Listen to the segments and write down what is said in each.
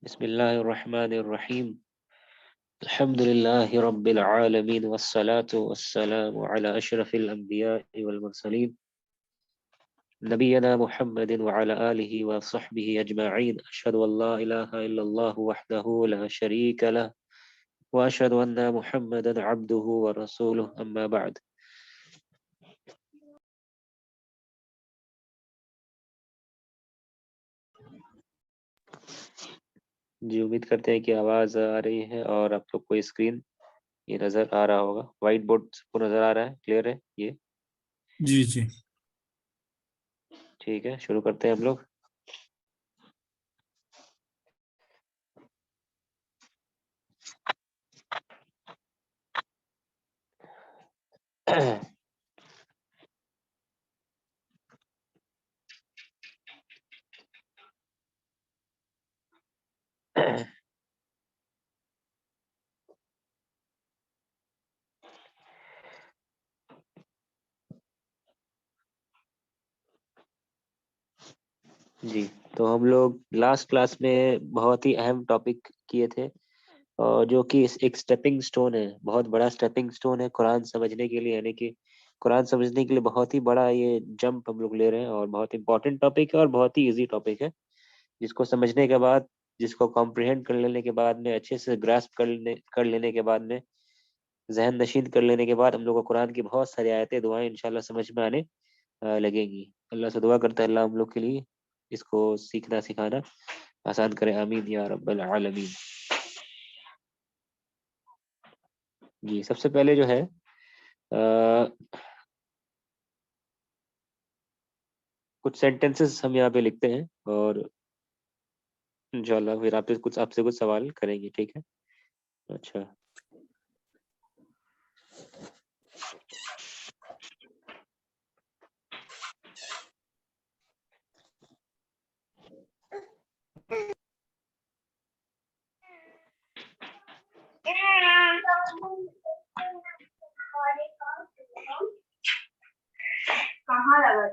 बिस्मिल्लाहिर्रहमानिर्रहीम। अल्हम्दुलिल्लाहि रब्बिल आलमीन वस्सलातु वस्सलामु अला अशरफिल अंबिया'i वल मुरसलीन नबियना मुहम्मदिन व अला आलिहि व सहबिहि अजमईन। अशहदु अल्ला इलाहा इल्लल्लाहु वहदहु ला शरीका लह व अशहदु अन्ना मुहम्मदन अब्दुहु व रसूलुहु, अम्मा बअद। जी, उम्मीद करते हैं कि आवाज़ आ रही है और आप लोग को स्क्रीन ये नज़र आ रहा होगा। व्हाइट बोर्ड सबको नज़र आ रहा है, क्लियर है ये? जी जी। ठीक है, शुरू करते हैं हम लोग। जी, तो हम लोग लास्ट क्लास में बहुत ही अहम टॉपिक किए थे और जो कि एक स्टेपिंग स्टोन है, बहुत बड़ा स्टेपिंग स्टोन है कुरान समझने के लिए। यानी कि कुरान समझने के लिए बहुत ही बड़ा ये जंप हम लोग ले रहे हैं और बहुत इंपॉर्टेंट टॉपिक है और बहुत ही इजी टॉपिक है, जिसको समझने के बाद, जिसको कॉम्प्रिहेंड कर लेने के बाद में, अच्छे से ग्रास्प कर लेने के बाद में, जहन नशीन कर लेने के बाद हम लोग को कुरान की बहुत सारी आयतें, दुआएं इंशाल्लाह समझ में आने लगेंगी। अल्लाह से दुआ करते हैं अल्लाह हम लोग के लिए इसको सीखना सिखाना आसान करे, आमीन या रब्बल आलमीन। जी, सबसे पहले जो है कुछ सेंटेंसेस हम यहाँ पे लिखते हैं और इंशाल्लाह फिर आपसे कुछ सवाल करेंगे, ठीक है? अच्छा, कहाँ लगा?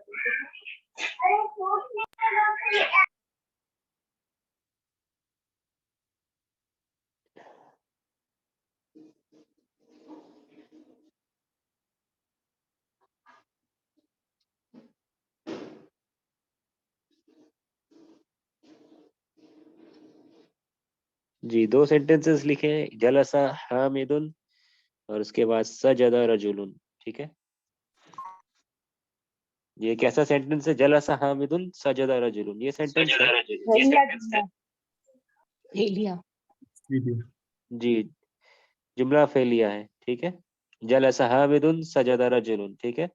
जी, दो सेंटेंसेस लिखे हैं, जलसा हामिदुन और उसके बाद सजदा रजुलुन, ठीक है? ये कैसा सेंटेंस है? जलसा हामिदुन सजदा रजुलुन, ये सेंटेंस है। फेलिया। जी, जुमला फेलिया है, ठीक है? जलसा हामिदुन सजदा रजुलुन, ठीक है?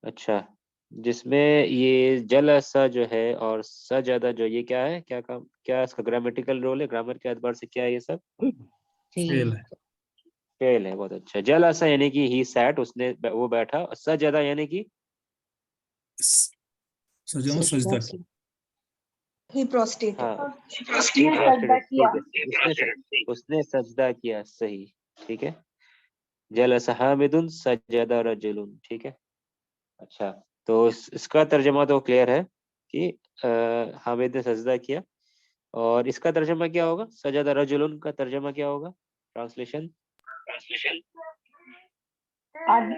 अच्छा, जिसमें ये जलसा जो है और सजदा जो, ये क्या है, क्या काम, क्या इसका ग्रामेटिकल रोल है, ग्रामर के एतबार से क्या है ये सब? फेल है। फेल है, बहुत अच्छा। जलसा यानी कि ही सैट, उसने वो बैठा। सजदा यानी कि सजदा सजदा किया। ही प्रोस्टेटेड। हाँ, उसने सजदा किया। उसने सजदा किया, सही, ठीक है? जलसा हामिदुन सजदा रजुलुन, ठीक है? अच्छा, तो इसका तर्जमा तो क्लियर है कि हामिद ने सजदा किया। और इसका तर्जमा क्या होगा? सजदा रजुलुन का तर्जमा क्या होगा? ट्रांसलेशन?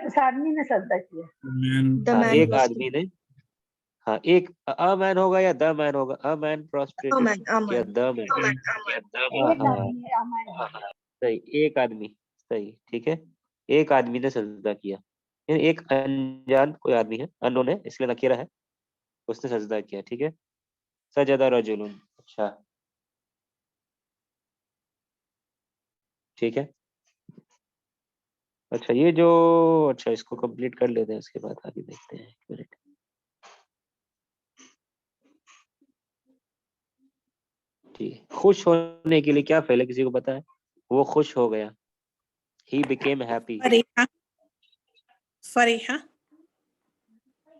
उस आदमी ने सजदा किया। हाँ, एक आदमी ने, हाँ, एक अ मैन होगा या द मैन होगा? अ मैन प्रोस्ट्रेटेड या द मैन? हाँ, सही, एक आदमी, सही, ठीक है? एक आदमी ने सजदा किया, यानी एक अनजान कोई आदमी है, अननोन है इसलिए नकीरा है, उसने सजदा किया, ठीक है? सजदा रजुलुन, अच्छा, ठीक है। अच्छा, ये जो, अच्छा, इसको कंप्लीट कर लेते हैं, उसके बाद आगे देखते हैं, एक मिनट। ठीक है, खुश होने के लिए क्या फेल है, किसी को पता है? वो खुश हो गया, he became happy. Fariha. Fariha.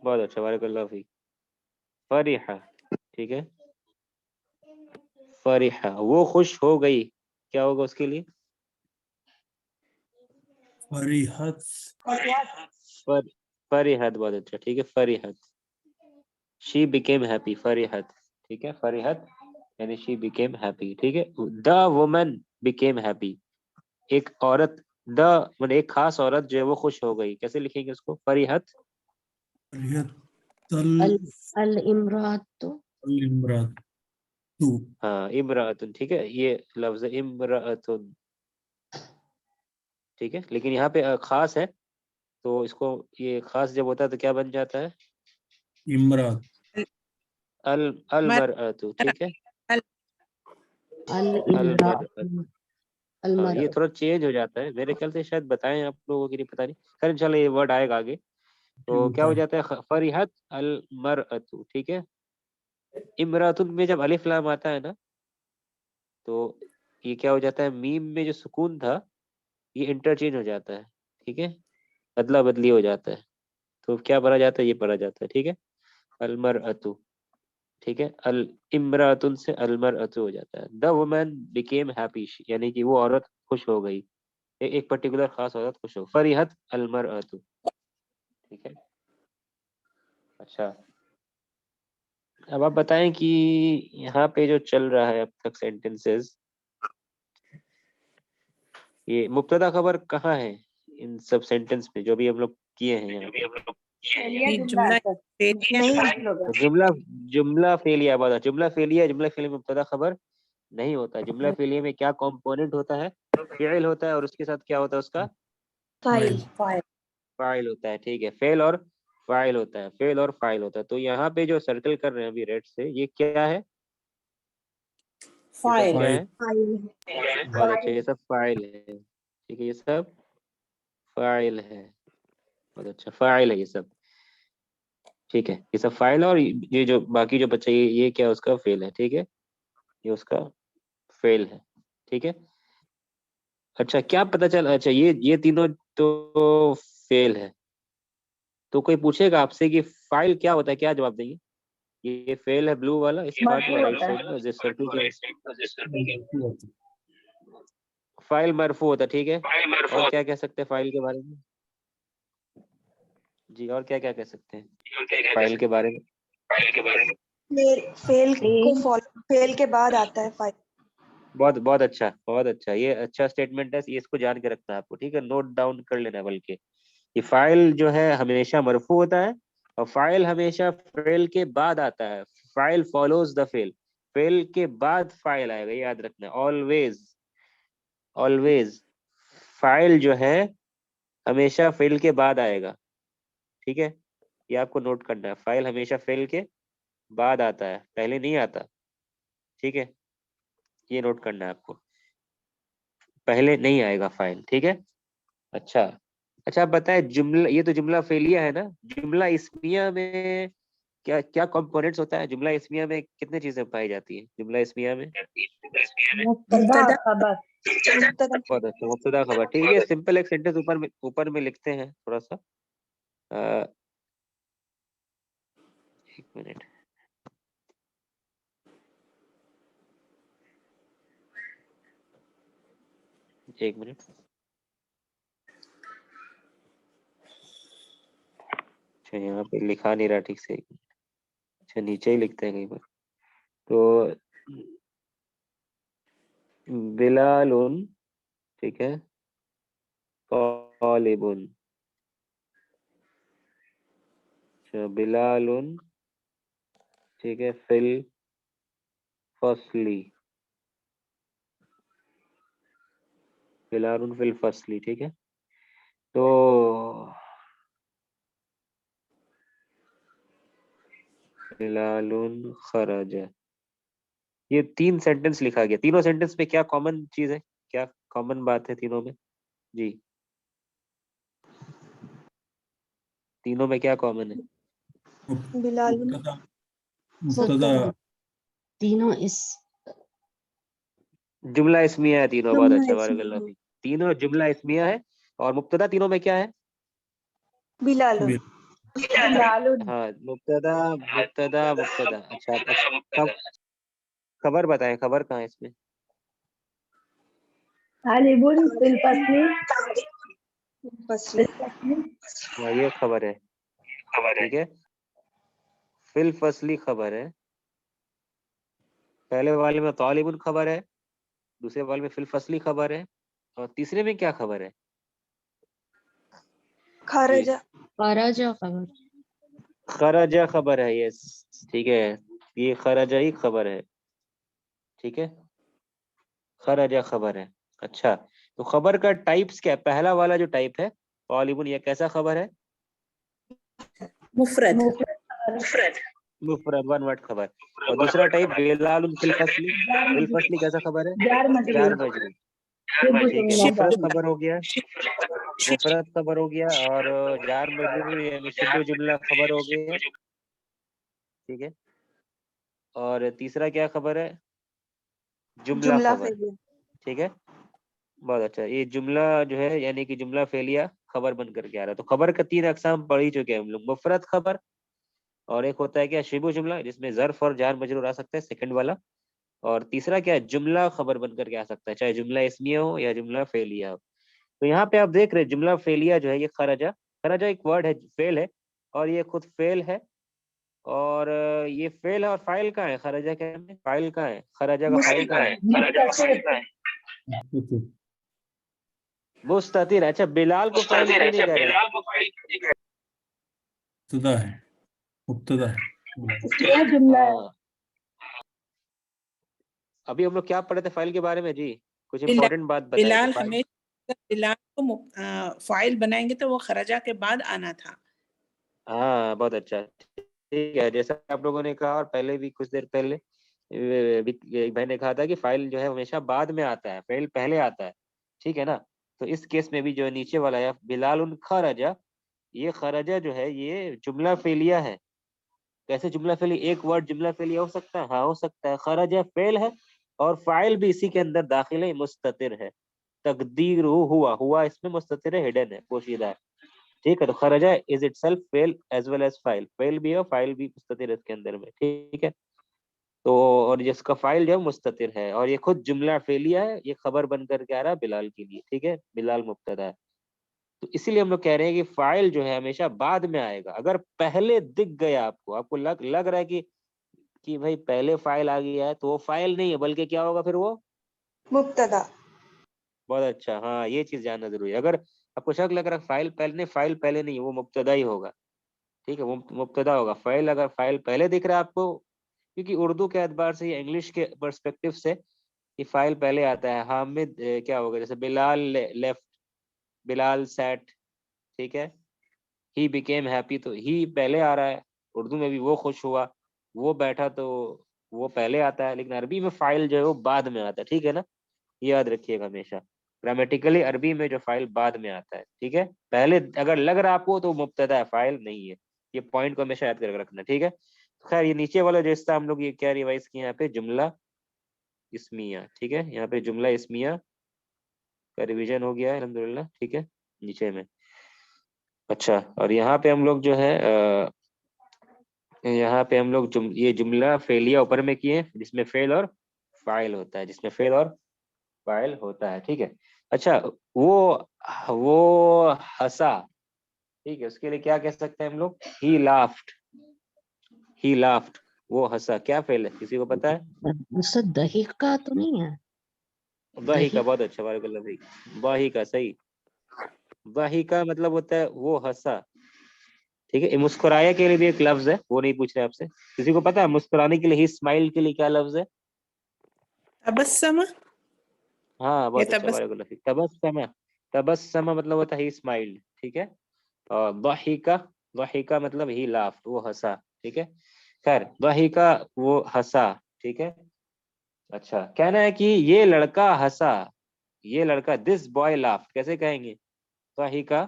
बहुत अच्छा, बारकल्लाहु फीक। फरीहा, ठीक है? फरीहा, वो खुश हो गई, क्या होगा उसके लिए? फरीहत। फर फरीहत, बहुत अच्छा, ठीक है? फरीहत, शी बिकेम हैप्पी, फरीहत, ठीक है? फरीहत यानी शी बिकेम हैप्पी, ठीक है। द वुमन बिकेम हैप्पी, एक औरत, द मतलब एक खास औरत जो है वो खुश हो गई, कैसे लिखेंगे उसको? फरीहत अल अल इमरातु इमरातु। हाँ इमरातुन, ठीक है, ये लफ्ज इमरातुन, ठीक है। लेकिन यहाँ पे खास है, तो इसको, ये खास जब होता है तो क्या बन जाता है? इमरात अल अल मर मरअतु, ठीक है, अल अल अल मरअतु। इमरातु अल हाँ ये मरअतु। थोड़ा चेंज हो जाता है मेरे ख्याल से, शायद बताएं आप लोगों के लिए, पता नहीं, खैर इंशाल्लाह ये वर्ड आएगा आगे। तो क्या होता हो है। जाता है? फरीहत अल मरअतु, ठीक है। इमरातुन में जब अलिफ लाम आता है ना, तो ये क्या हो जाता है? मीम में जो सुकून था ये इंटरचेंज हो जाता है, ठीक है, अदला बदली हो जाता है। तो क्या पढ़ा जाता है? ये पढ़ा जाता है, ठीक है, अल मरअतु, ठीक है। अल इमरातुन से अल मरअतु हो जाता है। द वुमन बिकेम हैप्पी, यानी कि वो औरत खुश हो गई, एक पर्टिकुलर खास औरत खुश हो। फरीहत अल मरअतु, ठीक है। अच्छा, अब आप बताएं कि यहाँ पे जो चल रहा है अब तक सेंटेंसेस, ये मुब्तदा खबर कहाँ है इन सब सेंटेंस में जो भी हम लोग किए हैं यहाँ पे? ये जुमला फेलिया तो जुमला, जुमला फेलिया, बात, जुमला फेलिया, जुमला फेलिया मुब्तदा खबर नहीं होता। जुमला फेलिया में क्या कंपोनेंट होता है? फ़िल होता है, और उसके साथ क्या होता है? उसका फाइल फाइल होता है, ठीक है। फेल और फाइल होता है, फेल और फाइल होता है। तो यहाँ पे जो सर्कल कर रहे हैं अभी रेड से, ये क्या है? ये सब क्या है? बहुत अच्छा, ये सब फाइल है, ठीक है, ये सब फाइल है, बहुत अच्छा, फाइल है ये सब, ठीक है, ये सब फाइल है। और ये जो बाकी जो बच्चा, ये क्या है? उसका फेल है, ठीक है, ये उसका फेल है, ठीक है। अच्छा, क्या पता चला? अच्छा, ये तीनों तो फेल है। तो कोई पूछेगा आपसे कि फाइल क्या होता है, क्या जवाब देंगे? ये फेल है ब्लू वाला, इस पार्ट में राइट साइड में, जिस सर्कल के फाइल मरफू होता है, ठीक है। और क्या कह सकते हैं फाइल के बारे में? जी, और क्या क्या कह सकते हैं फाइल के बारे में? फेल के बाद आता है फाइल। बहुत बहुत अच्छा, बहुत अच्छा, ये अच्छा स्टेटमेंट है, ये इसको जान के रखना है आपको, ठीक है, नोट डाउन कर लेना है। बल्कि ये फाइल जो है हमेशा मरफू होता है, और फाइल हमेशा फेल के बाद आता है। File follows the fail, fail के बाद फाइल आएगा, ये याद रखना है। ऑलवेज, ऑलवेज फाइल जो है हमेशा फेल के बाद आएगा, ठीक है, ये आपको नोट करना है। फाइल हमेशा फेल के बाद आता है, पहले नहीं आता, ठीक है, ये नोट करना है आपको, पहले नहीं आएगा फाइल, ठीक है। अच्छा, अच्छा, आप बताएं, जुमला, ये तो जुमला फेलिया है ना, जुमला इस्मिया में क्या क्या कंपोनेंट्स होता है? जुमला इस्मिया में कितनी चीजें पाई जाती है जुमला इस्मिया में? मुब्तदा बहुत अच्छा, मुब्तदा खबर, ठीक है। सिंपल एक सेंटेंस ऊपर में लिखते हैं थोड़ा सा, एक मिनट, एक मिनट। अच्छा, यहाँ पे लिखा नहीं रहा ठीक से, अच्छा नीचे ही लिखते हैं कहीं पर। तो बिलालुन, ठीक है, तालिबुन, अच्छा, बिलालुन, ठीक है, फिल फसली, बिलालुन फिल फसली, ठीक है। तो बिलालुन खरज, ये 3 सेंटेंस लिखा गया। तीनों सेंटेंस में क्या कॉमन चीज है, क्या कॉमन बात है तीनों में? जी, तीनों में क्या कॉमन है? मुब्तदा मुब्तदा तीनों इस जुमला इस्मिया है तीनों, बहुत अच्छा, बारकल्लाह फीक। तीनों जुमला इस्मिया है, और मुब्तदा तीनों में क्या है? बिलालुन। हाँ, मुब्तदा मुब्तदा मुब्तदा। अच्छा, खब खबर बताएं, खबर कहाँ है इसमें? तालिबुन फिल फसली। हाँ, ये खबर है, ठीक है, फिल फसली खबर है, पहले वाले में तालिबुन खबर है, दूसरे वाले में फिल फसली खबर है, और तीसरे में क्या खबर है? खरजा। खराजा खबर। खराजा खबर है, यस ठीक है, ये खराजा ही खबर है, ठीक है, खराजा खबर है। अच्छा, तो खबर का टाइप्स क्या है? पहला वाला जो टाइप है तालिबुन, ये कैसा खबर है? मुफरद। मुफरद, वन वर्ड खबर। और दूसरा टाइप बिलालुन फिल फसली, फिल फसली कैसा खबर है? Jar jar मजरूर। मजरूर, ठीक है, शिब्र मुफरद जुमला। खबर हो गया, मुफरद खबर हो गया, और जार मजरूर यानी शिब्र जुमला खबर हो गया, ठीक है। और तीसरा क्या खबर है? जुमला जुमला खबर, फेलिया। ठीक है, बहुत अच्छा। ये जुमला जो है यानी कि जुमला फेलिया खबर बन करके आ रहा है। तो खबर का 3 अकसाम पढ़ ही चुके हैं हम लोग, मुफरद खबर, और एक होता है क्या शिबु जुमला, जिसमें ज़र्फ और जार मजरूर आ सकता है, सेकंड वाला, और तीसरा क्या है जुमला खबर बन करके आ सकता है, चाहे जुमला इस्मिया हो या जुमला फेलिया हो। तो यहाँ पे आप देख रहे हैं जुमला फेलिया जो है ये खराजा, खराजा एक वर्ड है, फेल है, और ये खुद फेल है, और ये फेल है, और फाइल कहाँ है? खराजा क्या है, फाइल कहाँ है? खराजा का फाइल कहाँ है? मुस्ततिर। मुस्ततिर। अच्छा, बिलाल को फाइल क्यों नहीं कह रहे? मुब्तदा है, मुब्तदा है। यह जुमला है। हाँ, अभी हम लोग क्या पढ़े थे फाइल के बारे में जी? कुछ बिलाल इंपॉर्टेंट बात बताए थे बिलाल फाइल। हमें बिलाल को फाइल बनाएंगे तो वो खराजा के बाद आना था। हाँ, बहुत अच्छा, ठीक है, जैसा आप लोगों ने कहा, और पहले भी कुछ देर पहले एक भाई ने कहा था कि फाइल जो है हमेशा बाद में आता है, फाइल पहले आता है, ठीक है ना। तो इस केस में भी जो नीचे वाला है बिलाल उन खराजा, ये खराजा जो है ये जुमला फेलिया है। कैसे जुमला फेलिया? एक वर्ड जुमला फेलिया हो सकता है, हाँ हो सकता है। खराजा फेल है, और फाइल भी इसी के अंदर दाखिल है, मुस्ततिर है। तकदीर हुआ, हुआ इसमें मुस्ततिर है, हिडन है, पोशीदा है, ठीक है। तो खराजा is itself fail as well as file, fail भी है, फाइल भी मुस्ततिर है इसके अंदर में, ठीक है। तो और जिसका फाइल जो है मुस्ततिर है, और ये खुद जुमला फेलिया है, ये खबर बन करके आ रहा है बिलाल के लिए, ठीक है, बिलाल मुब्तदा है। तो इसीलिए हम लोग कह रहे हैं कि फाइल जो है हमेशा बाद में आएगा। अगर पहले दिख गया आपको, आपको लग रहा है कि भाई पहले फाइल आ गया है, तो वो फाइल नहीं है, बल्कि क्या होगा फिर? वो मुब्तदा। बहुत अच्छा, हाँ, ये चीज जानना जरूरी है। अगर आपको शक लग रहा है फाइल पहले नहीं है, वो मुब्तदा ही होगा, ठीक है, वो मुब्तदा होगा। फाइल, अगर फाइल पहले दिख रहा है आपको, क्योंकि उर्दू के एतबार से या इंग्लिश के पर्सपेक्टिव से ये फाइल पहले आता है। हामिद क्या होगा? जैसे बिलाल लेफ्ट, बिलाल सैट, ठीक है, ही बिकेम हैप्पी, तो ही पहले आ रहा है। उर्दू में भी वो खुश हुआ, वो बैठा, तो वो पहले आता है। लेकिन अरबी में फाइल जो है वो बाद में आता है, ठीक है ना, ये याद रखिएगा हमेशा। ग्रामेटिकली अरबी में जो फाइल बाद में आता है, ठीक है, पहले अगर लग रहा है आपको तो मुब्तदा है, फाइल नहीं है। ये पॉइंट को हमेशा याद करके रखना, ठीक है। तो खैर, ये नीचे वाला जो हिस्सा हम लोग ये क्या रिवाइज किया यहाँ पे, जुमला इस्मिया, ठीक है, यहाँ पे जुमला इस्मिया का रिवीजन हो गया है अल्हम्दुलिल्लाह, ठीक है, नीचे में। अच्छा, और यहाँ पे हम लोग जो है यहाँ पे हम लोग ये जुमला फेलिया ऊपर में किए, जिसमें फेल और फाइल होता है, जिसमें फेल और फाइल होता है, ठीक है। अच्छा, वो हंसा, ठीक है, उसके लिए क्या कह सकते हैं हम लोग? ही लाफ्ड, ही लाफ्ड, वो हंसा, क्या फेल है, किसी को पता है? उससे दही का तो नहीं है? वाही दही का, बहुत अच्छा, बारकल्लाह फीक, वाही का, सही। वाही का मतलब होता है वो हंसा, ठीक है। मुस्कुराया के लिए भी एक लफ्ज है, वो नहीं पूछ रहे आपसे। किसी को पता है मुस्कुराने के लिए, ही स्माइल के लिए क्या लफ्ज है? तबस्सम हाँ, या बहुत अच्छा, बारकल्लाह फीक, तबस्सम। तबस्सम मतलब होता है ही स्माइल्ड, ठीक है। और दहिका, दहिका मतलब ही लाफ्ड, वो हंसा, ठीक है। खैर, दहिका वो हंसा, ठीक है। अच्छा, कहना है कि ये लड़का हंसा, ये लड़का, दिस बॉय लाफ्ड, कैसे कहेंगे? दहिका,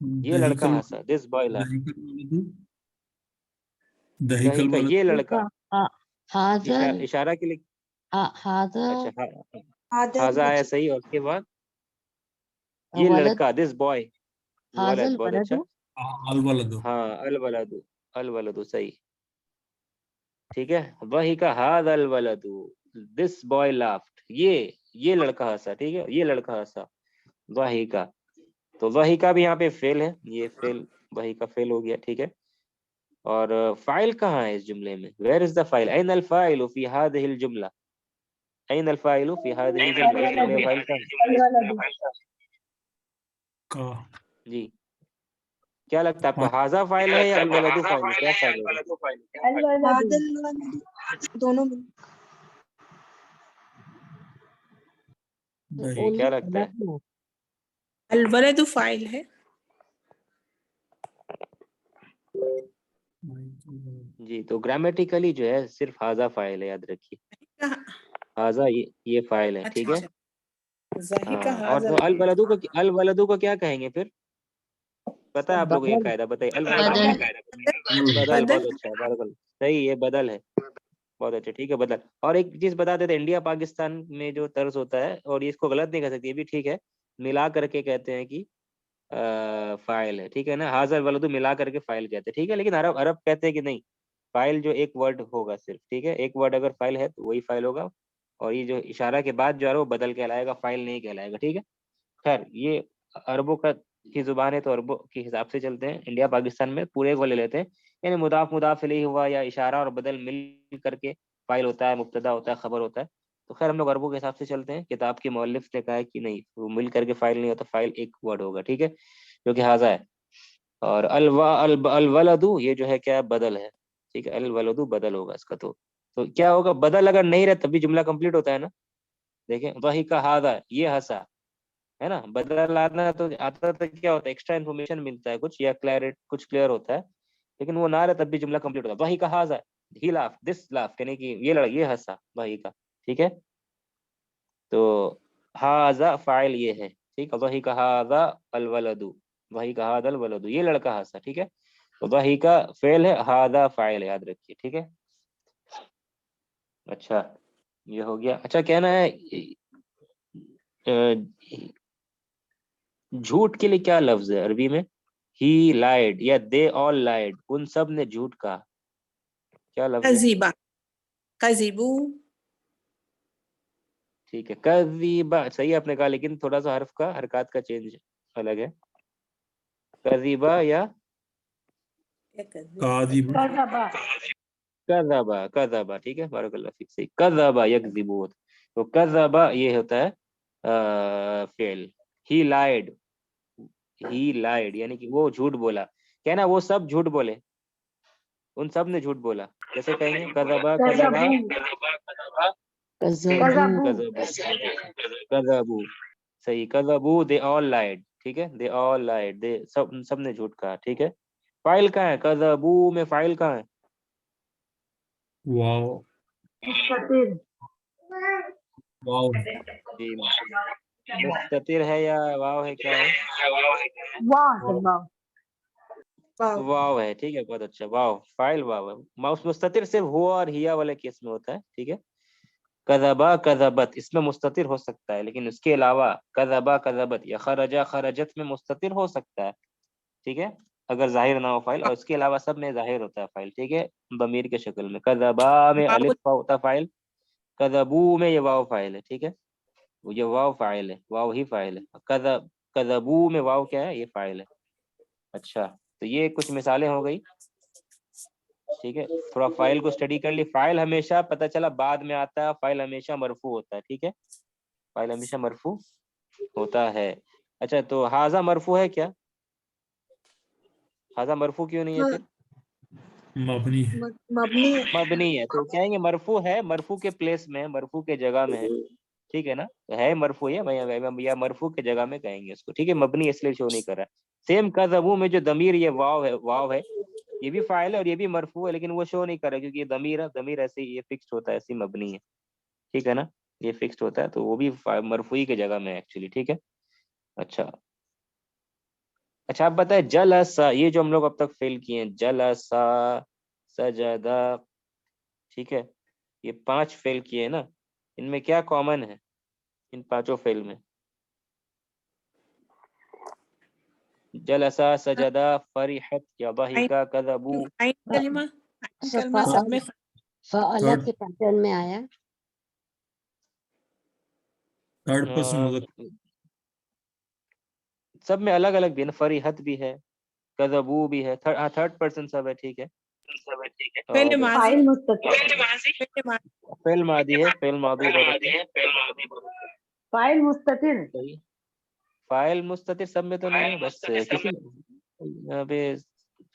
ये लड़का दहीकल हंसा, दिस बॉय लाफ्ड। दहीकल वालदू, दहीकल दहिका, ये वालदू। लड़का, हाजल इशारा के लिए। अच्छा, हाजल आदल हाजा है बच्चे। सही, और उसके बाद ये वलद लड़का, दिस बॉय, वलद, हाजल बहुत अच्छा। वलदु। अल वालदू। हाँ, अल वलदू, अल वलदू सही, ठीक है। वही का हाद अल वलदू, दिस बॉय लाफ्ड, ये लड़का हंसा, ठीक है, ये लड़का हंसा, वही का। तो वही का भी यहाँ पे फेल है, ये फेल, वही का फेल हो गया, ठीक है। और फाइल कहाँ है इस जुमले में? Where is the file? ऐन अल फाइलु फी हादिहिल जुमला? ऐन अल फाइलु फी हादिहिल जुमला? इस जुमले में फाइल कहाँ है? का जी, क्या लगता है आपको? हाजा फाइल है या अल वलदु फाइल है? क्या फाइल होगा? बादल वाला दोनों में। दही क्या लगता है? अल वलदु फाइल है। जी, तो ग्रामेटिकली जो है सिर्फ हाजा फाइल है, याद रखिए। कहा- हाजा ये फाइल है, अच्छा ठीक है। अच्छा, ज़ाहिका हाँ, और हाज़ा तो अल वलदु को क्या कहेंगे फिर? पता है आप लोगों को ये बदल कायदा? बताइए। अल बदल बदल, बहुत बदल। अच्छा है, बदल सही, ये बदल है, बहुत अच्छा, ठीक है, बदल। और एक चीज बता देते, इंडिया पाकिस्तान में जो तर्ज होता है, और इसको गलत नहीं कर सकती, ये भी ठीक है, मिला करके कहते हैं कि फाइल है, ठीक है ना। हाजर वलदु मिला करके फाइल कहते हैं, ठीक है। लेकिन अरब अरब कहते हैं कि नहीं, फाइल जो एक वर्ड होगा सिर्फ, ठीक है, एक वर्ड अगर फाइल है तो वही फाइल होगा, और ये जो इशारा के बाद जो है वो बदल कहलाएगा, फाइल नहीं कहलाएगा, ठीक है। खैर, ये अरबों का की जुबान है, तो अरबों के हिसाब से चलते हैं। इंडिया पाकिस्तान में पूरे को ले लेते हैं, यानी मुदाफ मुदाफ इलैहि हुआ या इशारा और बदल मिल करके फाइल होता है, मुब्तदा होता है, खबर होता है। तो खैर हम लोग अरबों के हिसाब से चलते हैं। किताब के मौलिफ ने कहा है कि नहीं, वो मिल करके फाइल नहीं होता, फाइल एक वर्ड होगा, ठीक है, जो कि हाजा है। और अल वलदु ये जो है क्या है? बदल है, ठीक है, अल वलदु बदल होगा इसका। तो क्या होगा? बदल अगर नहीं रहे तब भी जुमला कंप्लीट होता है ना। देखें, वही का हादा, ये हंसा, है ना। बदल आना तो आता तो क्या होता है? एक्स्ट्रा इन्फॉर्मेशन मिलता है कुछ, या कुछ क्लियर होता है, लेकिन वो ना रहे तब भी जुमला कंप्लीट होता है। वही का हाजा, ही लाफ, दिस लाफ, यानी कि ये हंसा, वही का, ठीक है। तो हाजा फाइल ये है, ठीक है। वही का हाजा अल वलदु, वही का हादा अल वलदु, ये लड़का हंसा, ठीक है। तो वही का फेल है, हादा फाइल है, याद रखिए, ठीक है। अच्छा, ये हो गया। अच्छा, कहना है अ, झूठ के लिए क्या लफ्ज है अरबी में? ही लाइड या दे ऑल लाइड, उन सब ने झूठ कहा, क्या लफ्ज है? कज़िबा, कज़िबू। ठीक है, कज़ीबा सही आपने कहा, लेकिन थोड़ा सा हर्फ का हरकत का चेंज अलग है। कज़ीबा या क्या कज़िब? कादिब कज़बा, कज़बा, ठीक है, बारकल्लाह फीक, सही। कज़बा यकज़िबू, तो कज़बा ये होता है फेल। ही लाइड यानी कि वो झूठ बोला, कहना वो सब झूठ बोले, उन सब ने झूठ बोला। कैसे कहेंगे? कज़बा, कज़बा, कज़बू कज़बू, कज़बू, सही, कज़बू, दे ऑल लाइड, ठीक है, दे ऑल लाइड, दे सब ने झूठ कहा, ठीक है। फाइल कहाँ है? कज़बू में फाइल कहाँ है? वाव वाव जी, मुस्ततिर है या वाव है, क्या है? वाव वाव। वाव है, ठीक है, बहुत अच्छा, वाव फाइल, वाव है। मुस्ततिर सिर्फ हुआ और हिया वाले केस में होता है, ठीक है। कज़बा कज़बत इसमें मुस्ततिर हो सकता है, लेकिन उसके अलावा कज़बा कज़बत या खरजा खरजत में मुस्ततिर हो सकता है, ठीक है, अगर जाहिर ना हो फाइल, और उसके अलावा सब में जाहिर होता है फाइल, ठीक है, दमीर के शक्ल में। कज़बा में वाव अलिफ होता फाइल, कज़बू में ये वाव फाइल है, ठीक है, वो ये वाव फाइल है, वाव ही फाइल है। कज़बू में वाव क्या है? ये फाइल है। अच्छा, तो ये कुछ मिसालें हो गई, ठीक है। थोड़ा फाइल को स्टडी कर ली। फाइल हमेशा पता चला बाद में आता है, फाइल हमेशा मरफू होता है, ठीक है, फाइल हमेशा मरफू होता है। अच्छा, तो हाजा मरफू है क्या? हाजा मरफू क्यों नहीं है फिर? मबनी है मबनी है। मबनी है, तो कहेंगे मरफू है, मरफू के प्लेस में है, मरफू के जगह में है, ठीक है ना। तो है मरफू है, या मरफू के जगह में कहेंगे उसको, ठीक है। मबनी इसलिए शो नहीं कर रहा। सेम कज़बू में जो दमीर ये वाव है, ये भी फाइल है और ये भी मरफू है, लेकिन वो शो नहीं कर रहा क्योंकि ये दमीर है, दमीर ऐसे ही ये फिक्स्ड होता है, ऐसी मबनी है, ठीक है ना, ये फिक्स्ड होता है, तो वो भी मरफूई के जगह में है एक्चुअली, ठीक है। अच्छा, अच्छा, आप बताए जलसा, ये जो हम लोग अब तक फेल किए हैं, जलसा, सजदा, ठीक है, ये 5 फेल किए हैं ना, इनमें क्या कॉमन है इन 5 फेल में? जलसा, सजदा, फरिहत या दहिका, कज़बू। आइन कलिमा, आइन कलिमा सब में फ़अला थर्ड के पैटर्न में आया। थर्ड पर्सन मुज़क्कर सब में अलग अलग भी है ना, फरिहत भी है, कज़बू भी है, थर्ड पर्सन सब है, ठीक है। पहले माजी फाइल मुस्ततिल फेल मादी है, फेल मादी बहुत अच्छा। फाइल मुस्ततिल सही। फाइल मुस्ततिर सब में तो नहीं है, बस किसी यहाँ पे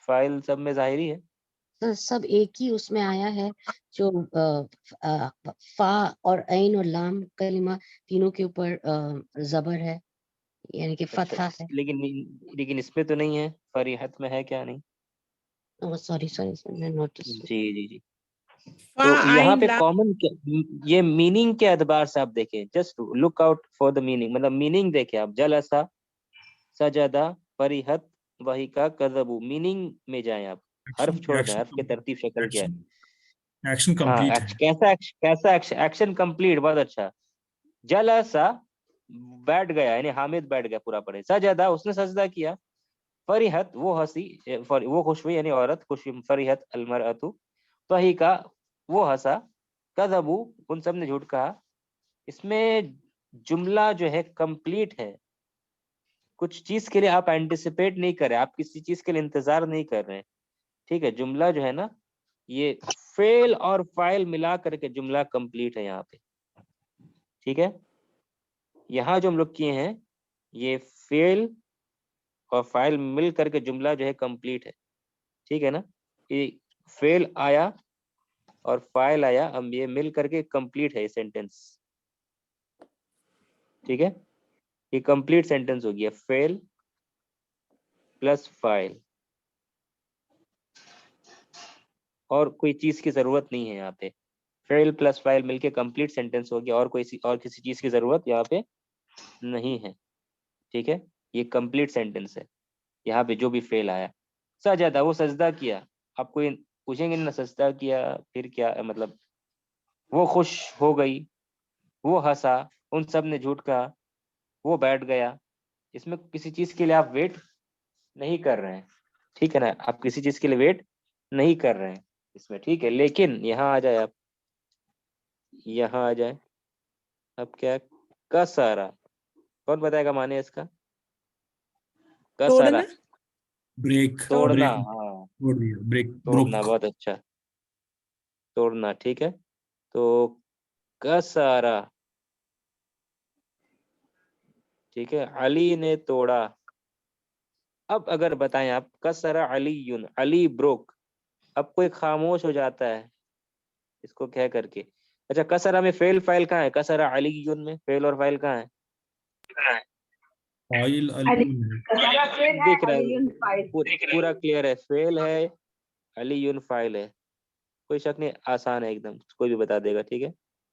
फाइल सब में जाहिरी है। तो सब एक ही उसमें आया है जो फा और ऐन और लाम कलिमा तीनों के ऊपर जबर है, यानी कि फतहा अच्छा, है। लेकिन इसमें तो नहीं है, फरीहत में है क्या? नहीं। सॉरी मैंने नोटिस। जी जी जी। फा तो यहाँ आइन पे लाम कॉमन ये मीनिंग के एतबार से आप देखें, just look out for the meaning, मतलब मीनिंग देखें आप। जलसा, सजदा, फरीहत, वही का, कज़बू, मीनिंग में जाएं आप। हर्फ छोड़ दें, हर्फ की तरतीब शक्ल क्या है। एक्शन हाँ, कंप्लीट है। कैसा एक्शन कंप्लीट, बहुत अच्छा। जलसा, बैठ गया, यानी हामिद बैठ गया पूरा पढ़े। सजदा, उसने सजदा किया। फरीहत, वो हंसी, वो खुश हुई, यानी औरत खुश हुई। फरीहत अलमरअतु। तहीका, वो हंसा। कज़बू, उन सब ने झूठ कहा। इसमें जुमला जो है कंप्लीट है। कुछ चीज के लिए आप एंटिसिपेट नहीं कर रहे, आप किसी चीज के लिए इंतजार नहीं कर रहे हैं। ठीक है, जुमला जो है ना, ये फेल और फाइल मिला करके जुमला कंप्लीट है यहाँ पे। ठीक है, यहाँ जो हम लोग किए हैं, ये फेल और फाइल मिल करके जुमला जो है कंप्लीट है। ठीक है ना, ये फेल आया और फाइल आया, अब ये मिल करके कंप्लीट है ये सेंटेंस। ठीक है, ये कंप्लीट सेंटेंस हो गया, फेल प्लस फाइल। और कोई चीज की जरूरत नहीं है यहाँ पे। फेल प्लस फाइल मिलके कंप्लीट सेंटेंस हो गया, और किसी चीज की जरूरत यहाँ पे नहीं है। ठीक है, ये कंप्लीट सेंटेंस है। यहाँ पे जो भी फेल आया, सजदा, वो सजदा किया। आप कोई पूछेंगे ना, सजदा किया फिर क्या मतलब। वो खुश हो गई, वो हंसा, उन सब ने झूठ कहा, वो बैठ गया। इसमें किसी चीज के लिए आप वेट नहीं कर रहे हैं। ठीक है ना, आप किसी चीज के लिए वेट नहीं कर रहे हैं इसमें। ठीक है, लेकिन यहाँ आ जाए आप, यहाँ आ जाए। अब क्या, कसारा, कौन बताएगा माने इसका? कसारा, तोड़ना ब्रेक तोड़ना। ब्रेक हाँ, तोड़ दिया, ब्रेक तोड़ना, ब्रोक। बहुत अच्छा, तोड़ना। ठीक है, तो कसारा। ठीक है, अली ने तोड़ा। अब अगर बताएं आप, कसरा अलीयुन, अली ब्रोक। अब कोई खामोश हो जाता है इसको कह करके। अच्छा, कसरा में फेल फाइल कहाँ है? कसरा अलीयुन में फेल और फाइल कहाँ है? फाइल अली अलीम है। कसारा फेल है, दिख रहा अलीयुन है, फाइल। पूरा क्लियर है। फेल है, अलीयुन फाइल है, कोई शक नहीं, आसान है एकदम, कोई भी बता देगा। ठीक है,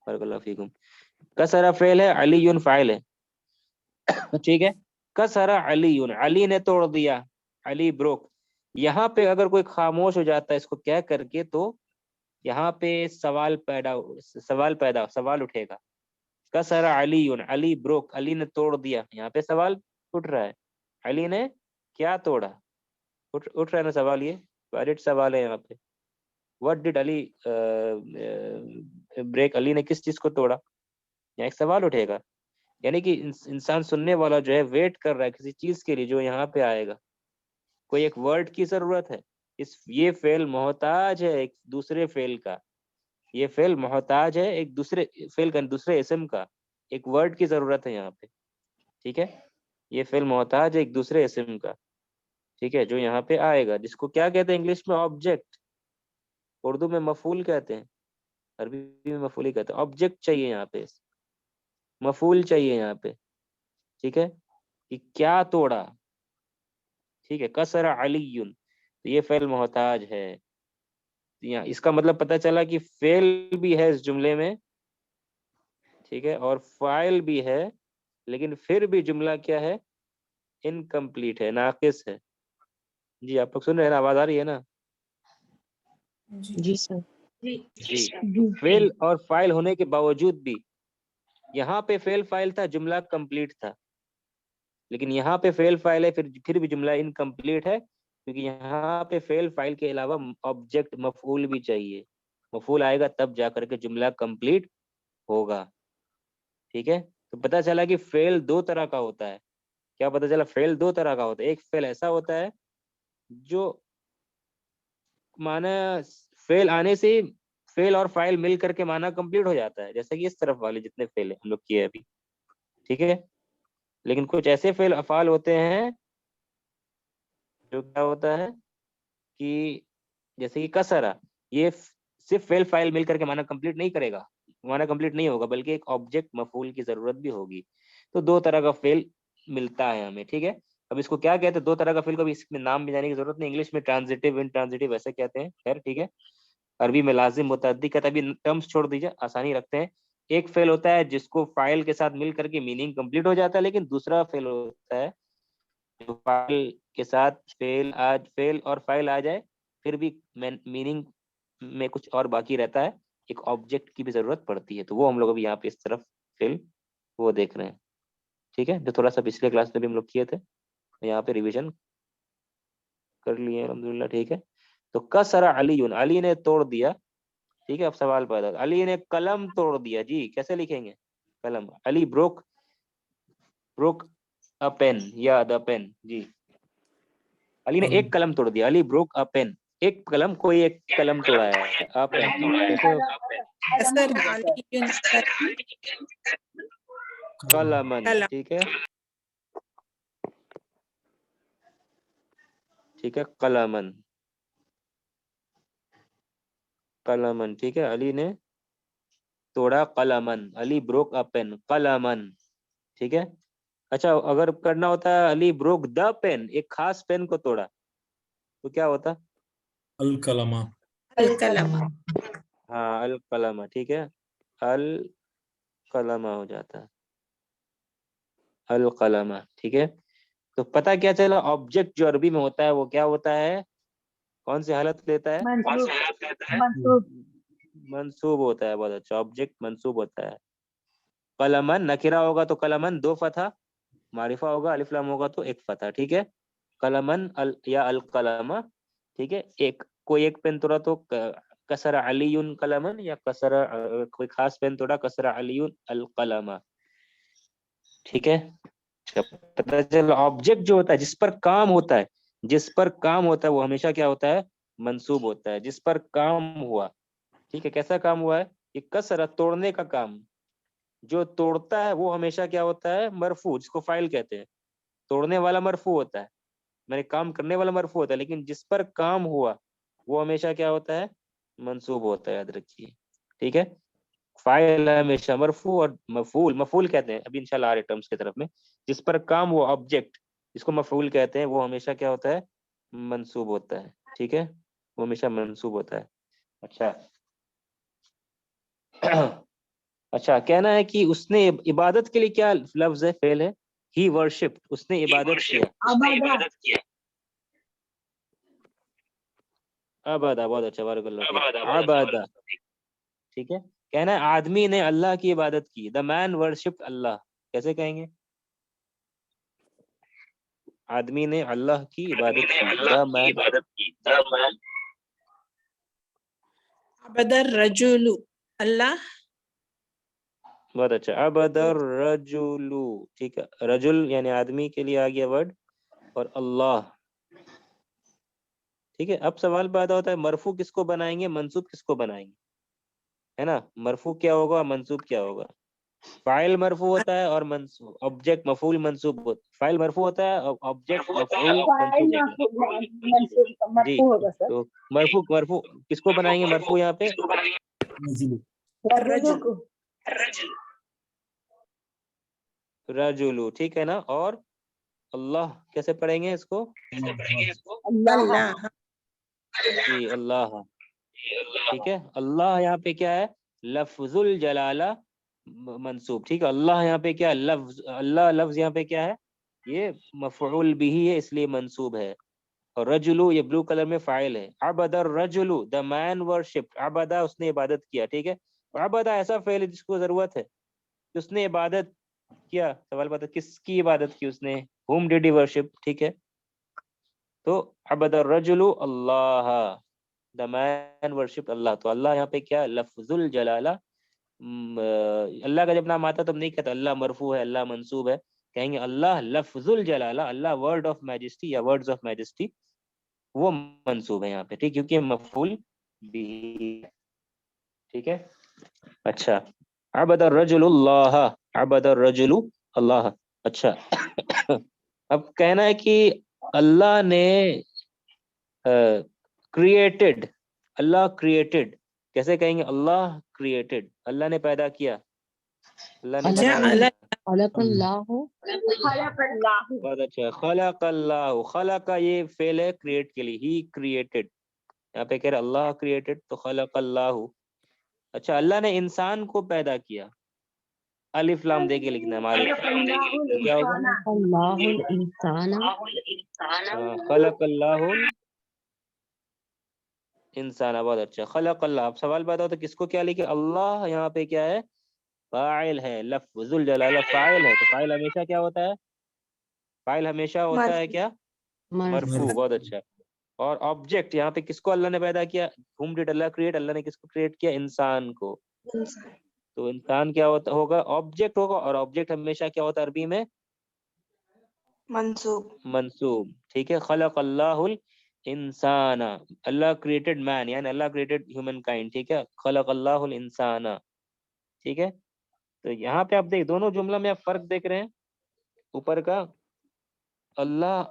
बरकल्लाहु फीकुम। कसरा फेल है, अलीयुन फाइल है। ठीक है, कसरा अलीयुन, अली ने तोड़ दिया, अली ब्रोक। यहाँ पे अगर कोई खामोश हो जाता है इसको क्या करके, तो यहाँ पे सवाल उठेगा। कसरा अलीयुन, अली ब्रोक, अली ने तोड़ दिया। यहाँ पे सवाल उठ रहा है, अली ने क्या तोड़ा? उठ रहा है ना सवाल, ये वैलिड सवाल है यहाँ पे। What did Ali break, Ali ने किस चीज को तोड़ा? यहाँ एक सवाल उठेगा। यानी कि इंसान सुनने वाला जो है वेट कर रहा है किसी चीज के लिए जो यहाँ पे आएगा। कोई एक वर्ड की जरूरत है। ये फेल मोहताज है एक दूसरे फेल का। ये फेल मोहताज है एक दूसरे फेल का, दूसरे इसम का। एक वर्ड की जरूरत है यहाँ पे। ठीक है, ये फेल मोहताज है एक दूसरे इसम का। ठीक है, जो यहाँ पे आएगा, जिसको क्या कहते हैं इंग्लिश में? ऑब्जेक्ट। उर्दू में मफूल कहते हैं, अरबी में मफूल ही कहते हैं। ऑब्जेक्ट चाहिए यहाँ पे, मफूल चाहिए यहाँ पे। ठीक है, कि क्या तोड़ा। ठीक है, कसरा अलीयुन, तो ये फेल मोहताज है। यहाँ इसका मतलब पता चला कि फेल भी है इस जुमले में। ठीक है, और फाइल भी है, लेकिन फिर भी जुमला क्या है? इनकम्प्लीट है, नाकिस है। जी, आप लोग सुन रहे हैं ना? आवाज आ रही है ना? जी सर। जी, तो फेल और फाइल होने के बावजूद भी यहाँ पे फेल फाइल था, जुमला कंप्लीट था। लेकिन यहाँ पे फेल फाइल है, फिर भी जुमला इनकम्प्लीट है, क्योंकि यहाँ पे फेल फाइल के अलावा ऑब्जेक्ट मफूल भी चाहिए। मफूल आएगा तब जा करके जुमला कंप्लीट होगा। ठीक है, तो पता चला कि फेल दो तरह का होता है। क्या पता चला? फेल दो तरह का होता है। एक फेल ऐसा होता है जो माना फेल आने से फेल और फाइल मिल करके माना कंप्लीट हो जाता है, जैसे कि इस तरफ वाले जितने फेल है हम लोग किए अभी, ठीक है। लेकिन कुछ ऐसे फेल अफाल होते हैं जो क्या होता है कि जैसे कि कसरा, ये सिर्फ फेल फाइल मिल करके माना कंप्लीट नहीं करेगा, माना कंप्लीट नहीं होगा, बल्कि एक ऑब्जेक्ट मफूल की जरूरत भी होगी। तो दो तरह का फेल मिलता है हमें, ठीक है। अब इसको क्या कहते हैं, दो तरह का फेल को भी इसमें नाम भी जाने की जरूरत नहीं, इंग्लिश में ट्रांजिटिव इंट्रांजिटिव ऐसे कहते हैं, खैर ठीक है। अरबी में लाजिम मुतअद्दी कहता है, अभी टर्म्स छोड़ दीजिए, आसानी रखते हैं। एक फेल होता है जिसको फाइल के साथ मिल करके मीनिंग कंप्लीट हो जाता है, लेकिन दूसरा फेल होता है जो फाइल के साथ फेल और फाइल आ जाए फिर भी मीनिंग में कुछ और बाकी रहता है, एक ऑब्जेक्ट की भी जरूरत पड़ती है। तो वो हम लोग अभी यहाँ पे इस तरफ फेल वो देख रहे हैं, ठीक है, जो थोड़ा सा पिछले क्लास में भी हम लोग किए थे, यहाँ पे रिवीजन कर लिए अल्हम्दुलिल्लाह, ठीक है। तो कसरा अलीयुन, अली ने तोड़ दिया, ठीक है। अब सवाल पैदा, अली ने कलम तोड़ दिया, जी कैसे लिखेंगे कलम, अली ब्रोक ब्रोक अ पेन या द पेन, जी अली ने एक कलम तोड़ दिया, अली ब्रोक अ पेन, एक कलम, कोई एक कलम तोड़ा है, अ पेन कैसे हो? कसर अलीयुन कलमन, कलम। ठीक है, ठीक है, कलमन, कलमन, ठीक है। अली ने तोड़ा कलमन, अली ब्रोक अ पेन, कलमन, ठीक है। अच्छा, अगर करना होता है अली ब्रोक द पेन, एक खास पेन को तोड़ा, तो क्या होता? अल कलमा। अल कलम। हाँ, अल कलमा, ठीक है, अल कलमा हो जाता है, अल कलमा, ठीक है। तो पता क्या चला, ऑब्जेक्ट जो अरबी में होता है वो क्या होता है, कौन सी हालत लेता है? मंसूब मंसूब मंसूब होता है, बहुत अच्छा, ऑब्जेक्ट मंसूब होता है। कलमन नकिरा होगा तो कलमन दो फतहा, मारिफा होगा अलिफ लाम होगा तो एक फतहा, ठीक है। कलमन अल या अल कलमा, ठीक है। एक कोई एक पेन तोड़ा तो कसरा अलीयुन कलमन, या कसरा कोई खास पेन तोड़ा कसरा अलीयुन अल कलमा, ठीक है। जब पता चला ऑब्जेक्ट जो होता है जिस पर काम होता है, जिस पर काम होता है वो हमेशा क्या होता है, मंसूब होता है। जिस पर काम हुआ, ठीक है, कैसा काम हुआ है, ये कसरा तोड़ने का काम, जो तोड़ता है वो हमेशा क्या होता है, मरफू, जिसको फाइल कहते हैं। तोड़ने वाला मरफू होता है, मैंने काम करने वाला मरफू होता है, लेकिन जिस पर काम हुआ वो हमेशा क्या होता है, मंसूब होता है, याद रखिए, ठीक है। फाइल है हमेशा मरफू, और मफूल, मफूल कहते हैं, अभी इंशाल्लाह आ रहे टर्म्स की तरफ में। जिस पर काम हुआ ऑब्जेक्ट, जिसको मफूल कहते हैं, वो हमेशा क्या होता है, मंसूब होता है, ठीक है, वो हमेशा मंसूब होता है। अच्छा अच्छा, कहना है कि उसने इबादत के लिए क्या लफ्ज है, फेल है, ही वर्शिप, उसने इबादत किया, अबादा अबादा, बहुत अच्छा, बारकल्लाह फीक, अबादा, ठीक है। कहना है आदमी ने अल्लाह की इबादत की, द मैन वर्शिप अल्लाह, कैसे कहेंगे, आदमी ने अल्लाह की इबादत की, द मैन, अबदर रजुलु अल्लाह। बहुत अच्छा, अबदर रजुलू, ठीक है, रजुल यानी आदमी के लिए आ गया वर्ड, और अल्लाह, ठीक है। अब सवाल पैदा होता है मरफू किसको बनाएंगे, मंसूब किसको बनाएंगे, है ना। मरफू क्या होगा, मंसूब क्या होगा। फाइल मरफू होता है और मंसूब ऑब्जेक्ट मफूल मंसूब फाइल मरफू होता है और ऑब्जेक्ट मफूल फाइल मंसूब होता है, जी। मरफू होगा सर। तो मरफू मरफू किसको बनाएंगे, मरफू यहाँ पे नज़ील। रजुल को रजुलू, ठीक है ना। और अल्लाह कैसे पढ़ेंगे इसको, अल्लाह अल्लाह। जी अल्लाह, ठीक है। अल्लाह यहाँ पे क्या है, लफ्जुल जलाला मंसूब, ठीक है। अल्लाह यहाँ पे क्या है, लफ्ज, अल्लाह लफ्ज यहाँ पे क्या है, ये मफऊल बिही है, इसलिए मंसूब है। और रजुलू ये ब्लू कलर में फाइल है। अबदर रजुलू, द मैन वर्शिप्ड, अबदा उसने इबादत किया, ठीक है। और अबदा ऐसा फेल है जिसको जरूरत है कि उसने इबादत किया, सवाल पता किसकी इबादत की उसने, whom did he worship, ठीक है। तो अबदर रजुलू अल्लाह, द मैन वर्शिप अल्लाह, तो अल्लाह यहाँ पे क्या, लफ्जुल जलाला, अल्लाह का जब नाम आता है तो हम नहीं कहते अल्लाह मरफू है, अल्लाह मंसूब है, कहेंगे अल्लाह लफ्जुल जलाला, अल्लाह वर्ड ऑफ मैजेस्टी या वर्ड्स ऑफ मैजेस्टी, वो मंसूब है यहाँ पे, ठीक, क्योंकि मफूल बिही है, ठीक है। अच्छा, अबद रजुलुल्लाह, अबद रजुलु अल्लाह। अच्छा अब कहना है कि अल्लाह ने क्रिएटेड, अल्लाह क्रिएटेड, कैसे कहेंगे? अल्लाह क्रिएटेड, अल्लाह ने पैदा किया, अल्लाह ने अच्छा, बनाया। अल्लाह खलकल्लाहु खलकल्लाहु। बहुत अच्छा, खलकल्लाहु, खलका ये फेल है क्रिएट के लिए, ही क्रिएटेड, यहाँ पे कह रहे अल्लाह क्रिएटेड, तो खलकल्लाहु। अच्छा, अल्लाह ने इंसान को पैदा किया, अलिफ लाम दे के लिखना है हमारे, खलकल्लाहुल तो क्या होगा? इंसाना। खलकल्लाहुल इंसाना खलकल्लाहुल इंसान, बहुत अच्छा। खलकल्लाह, अब सवाल बताओ तो किसको क्या लिखे? अल्लाह, यहाँ पे क्या है? फाइल है, लफ्जुल जलाला फाइल है, तो फाइल हमेशा क्या होता है? फाइल हमेशा होता है क्या? मरफू, मरफू। बहुत अच्छा। और ऑब्जेक्ट, यहाँ पे किसको अल्लाह ने पैदा किया? हुम डिड अल्लाह क्रिएट, अल्लाह ने किसको क्रिएट किया? इंसान को। तो इंसान क्या होता होगा? ऑब्जेक्ट होगा, और ऑब्जेक्ट हमेशा क्या होता है अरबी में? मंसूब। मंसूब, ठीक है। खलकल्लाहुल इंसाना, अल्लाह क्रिएटेड मैन, यानी अल्लाह क्रिएटेड ह्यूमन काइंड, ठीक है। खलकल्लाहुल इंसाना, ठीक है। तो यहाँ पे आप देख, दोनों जुमला में आप फर्क देख रहे हैं। ऊपर का अल्लाह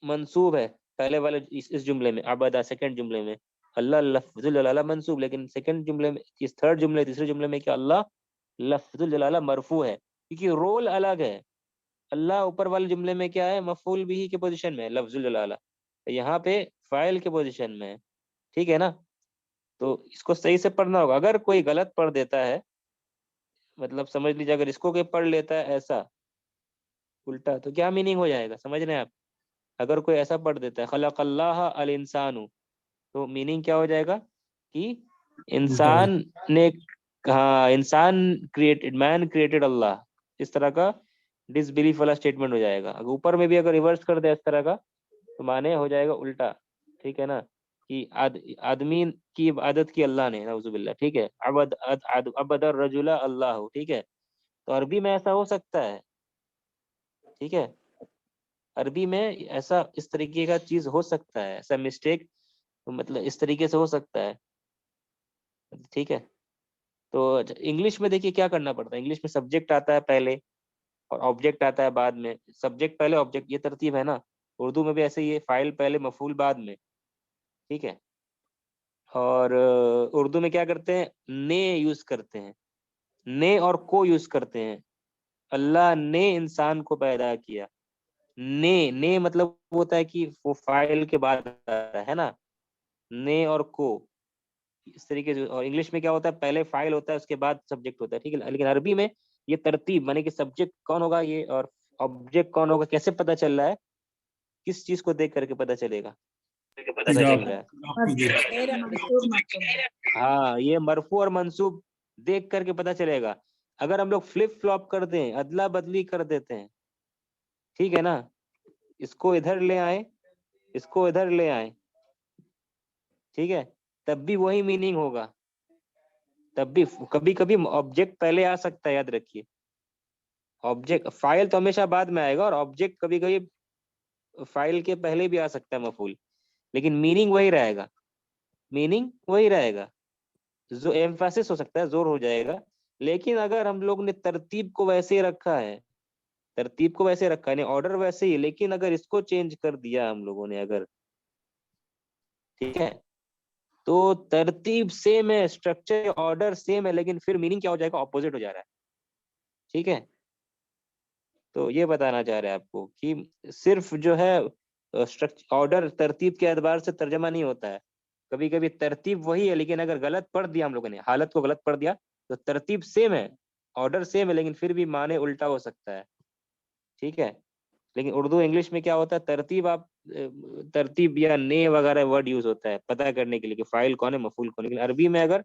मंसूब है पहले वाले इस जुमले में, अबदा सेकंड जुमले में अल्लाह लफ्जुल जलाला मंसूब, लेकिन सेकंड जुमले में, इस थर्ड जुमले, तीसरे जुमले में क्या? अल्लाह लफ्जुल जलाला मरफू है, क्योंकि रोल अलग है। अल्लाह ऊपर वाले जुमले में क्या है? मफूल बिही के पोजीशन में है, लफ्जुल जलाला, तो यहाँ पे फाइल के पोजीशन में है, ठीक है ना। तो इसको सही से पढ़ना होगा। अगर कोई गलत पढ़ देता है, मतलब समझ लीजिए अगर इसको कोई पढ़ लेता है ऐसा उल्टा, तो क्या मीनिंग हो जाएगा, समझ रहे हैं आप? अगर कोई ऐसा पढ़ देता है खलकल्लाह अल इंसानु, तो मीनिंग क्या हो जाएगा कि उल्टा हो इंसान ने, हाँ, इंसान क्रिएटेड, मैन क्रिएटेड अल्लाह, इस तरह का डिसबिलीफ वाला स्टेटमेंट हो जाएगा। अगर ऊपर में भी अगर रिवर्स कर दे इस तरह का, तो माने हो जाएगा उल्टा, ठीक है ना, कि आदमी की इबादत की अल्लाह ने, नाउजुबिल्लाह, ठीक है। अबदर रजुला अल्लाह, ठीक है। तो अरबी में ऐसा हो सकता है, ठीक है, अरबी में ऐसा इस तरीके का चीज हो सकता है, ऐसा मिस्टेक, मतलब इस तरीके से हो सकता है, ठीक है। तो इंग्लिश में देखिए क्या करना पड़ता है, इंग्लिश में सब्जेक्ट आता है पहले और ऑब्जेक्ट आता है बाद में, सब्जेक्ट पहले ऑब्जेक्ट, ये तरतीब है ना। उर्दू में भी ऐसे ही है, फाइल पहले मफूल बाद में, ठीक है। और उर्दू में क्या करते हैं? ने यूज करते हैं, ने और को यूज करते हैं। अल्लाह ने इंसान को पैदा किया, ने मतलब होता है कि वो फाइल के बाद आता है ना, ने और को, इस तरीके से। और इंग्लिश में क्या होता है? पहले फाइल होता है, उसके बाद सब्जेक्ट होता है, ठीक है। लेकिन अरबी में ये तरतीब, माने कि सब्जेक्ट कौन होगा ये और ऑब्जेक्ट कौन होगा, कैसे पता चल रहा है? किस चीज को देख करके पता चलेगा? पता चल रहा है, आपको देख मंसूब मंसूब। हाँ, ये मरफू और मंसूब देख करके पता चलेगा। अगर हम लोग फ्लिप फ्लॉप कर दें, अदला बदली कर देते हैं, ठीक है ना, इसको इधर ले आए, इसको इधर ले आए, ठीक है, तब भी वही मीनिंग होगा। तब भी कभी कभी ऑब्जेक्ट पहले आ सकता है, याद रखिए। ऑब्जेक्ट, फाइल तो हमेशा बाद में आएगा, और ऑब्जेक्ट कभी कभी फाइल के पहले भी आ सकता है, मफूल, लेकिन मीनिंग वही रहेगा, मीनिंग वही रहेगा। जो एम्फेसिस हो सकता है, जोर हो जाएगा। लेकिन अगर हम लोग ने तरतीब को वैसे ही रखा है, तरतीब को वैसे रखा है, ऑर्डर वैसे ही, लेकिन अगर इसको चेंज कर दिया हम लोगों ने, अगर, ठीक है, तो तरतीब सेम है, स्ट्रक्चर ऑर्डर सेम है, लेकिन फिर मीनिंग क्या हो जाएगा? ऑपोजिट हो जा रहा है, ठीक है। तो ये बताना चाह रहे हैं आपको कि सिर्फ जो है स्ट्रक्चर, ऑर्डर, तरतीब के एतबार से तर्जमा नहीं होता है। कभी कभी तरतीब वही है, लेकिन अगर गलत पढ़ दिया हम लोगों ने, हालत को गलत पढ़ दिया, तो तरतीब सेम है, ऑर्डर सेम है, लेकिन फिर भी माने उल्टा हो सकता है, ठीक है। लेकिन उर्दू इंग्लिश में क्या होता है? तरतीब, आप तरतीब या ने वगैरह वर्ड यूज होता है पता करने के लिए कि फाइल कौन है, मफूल कौन है। लेकिन अरबी में अगर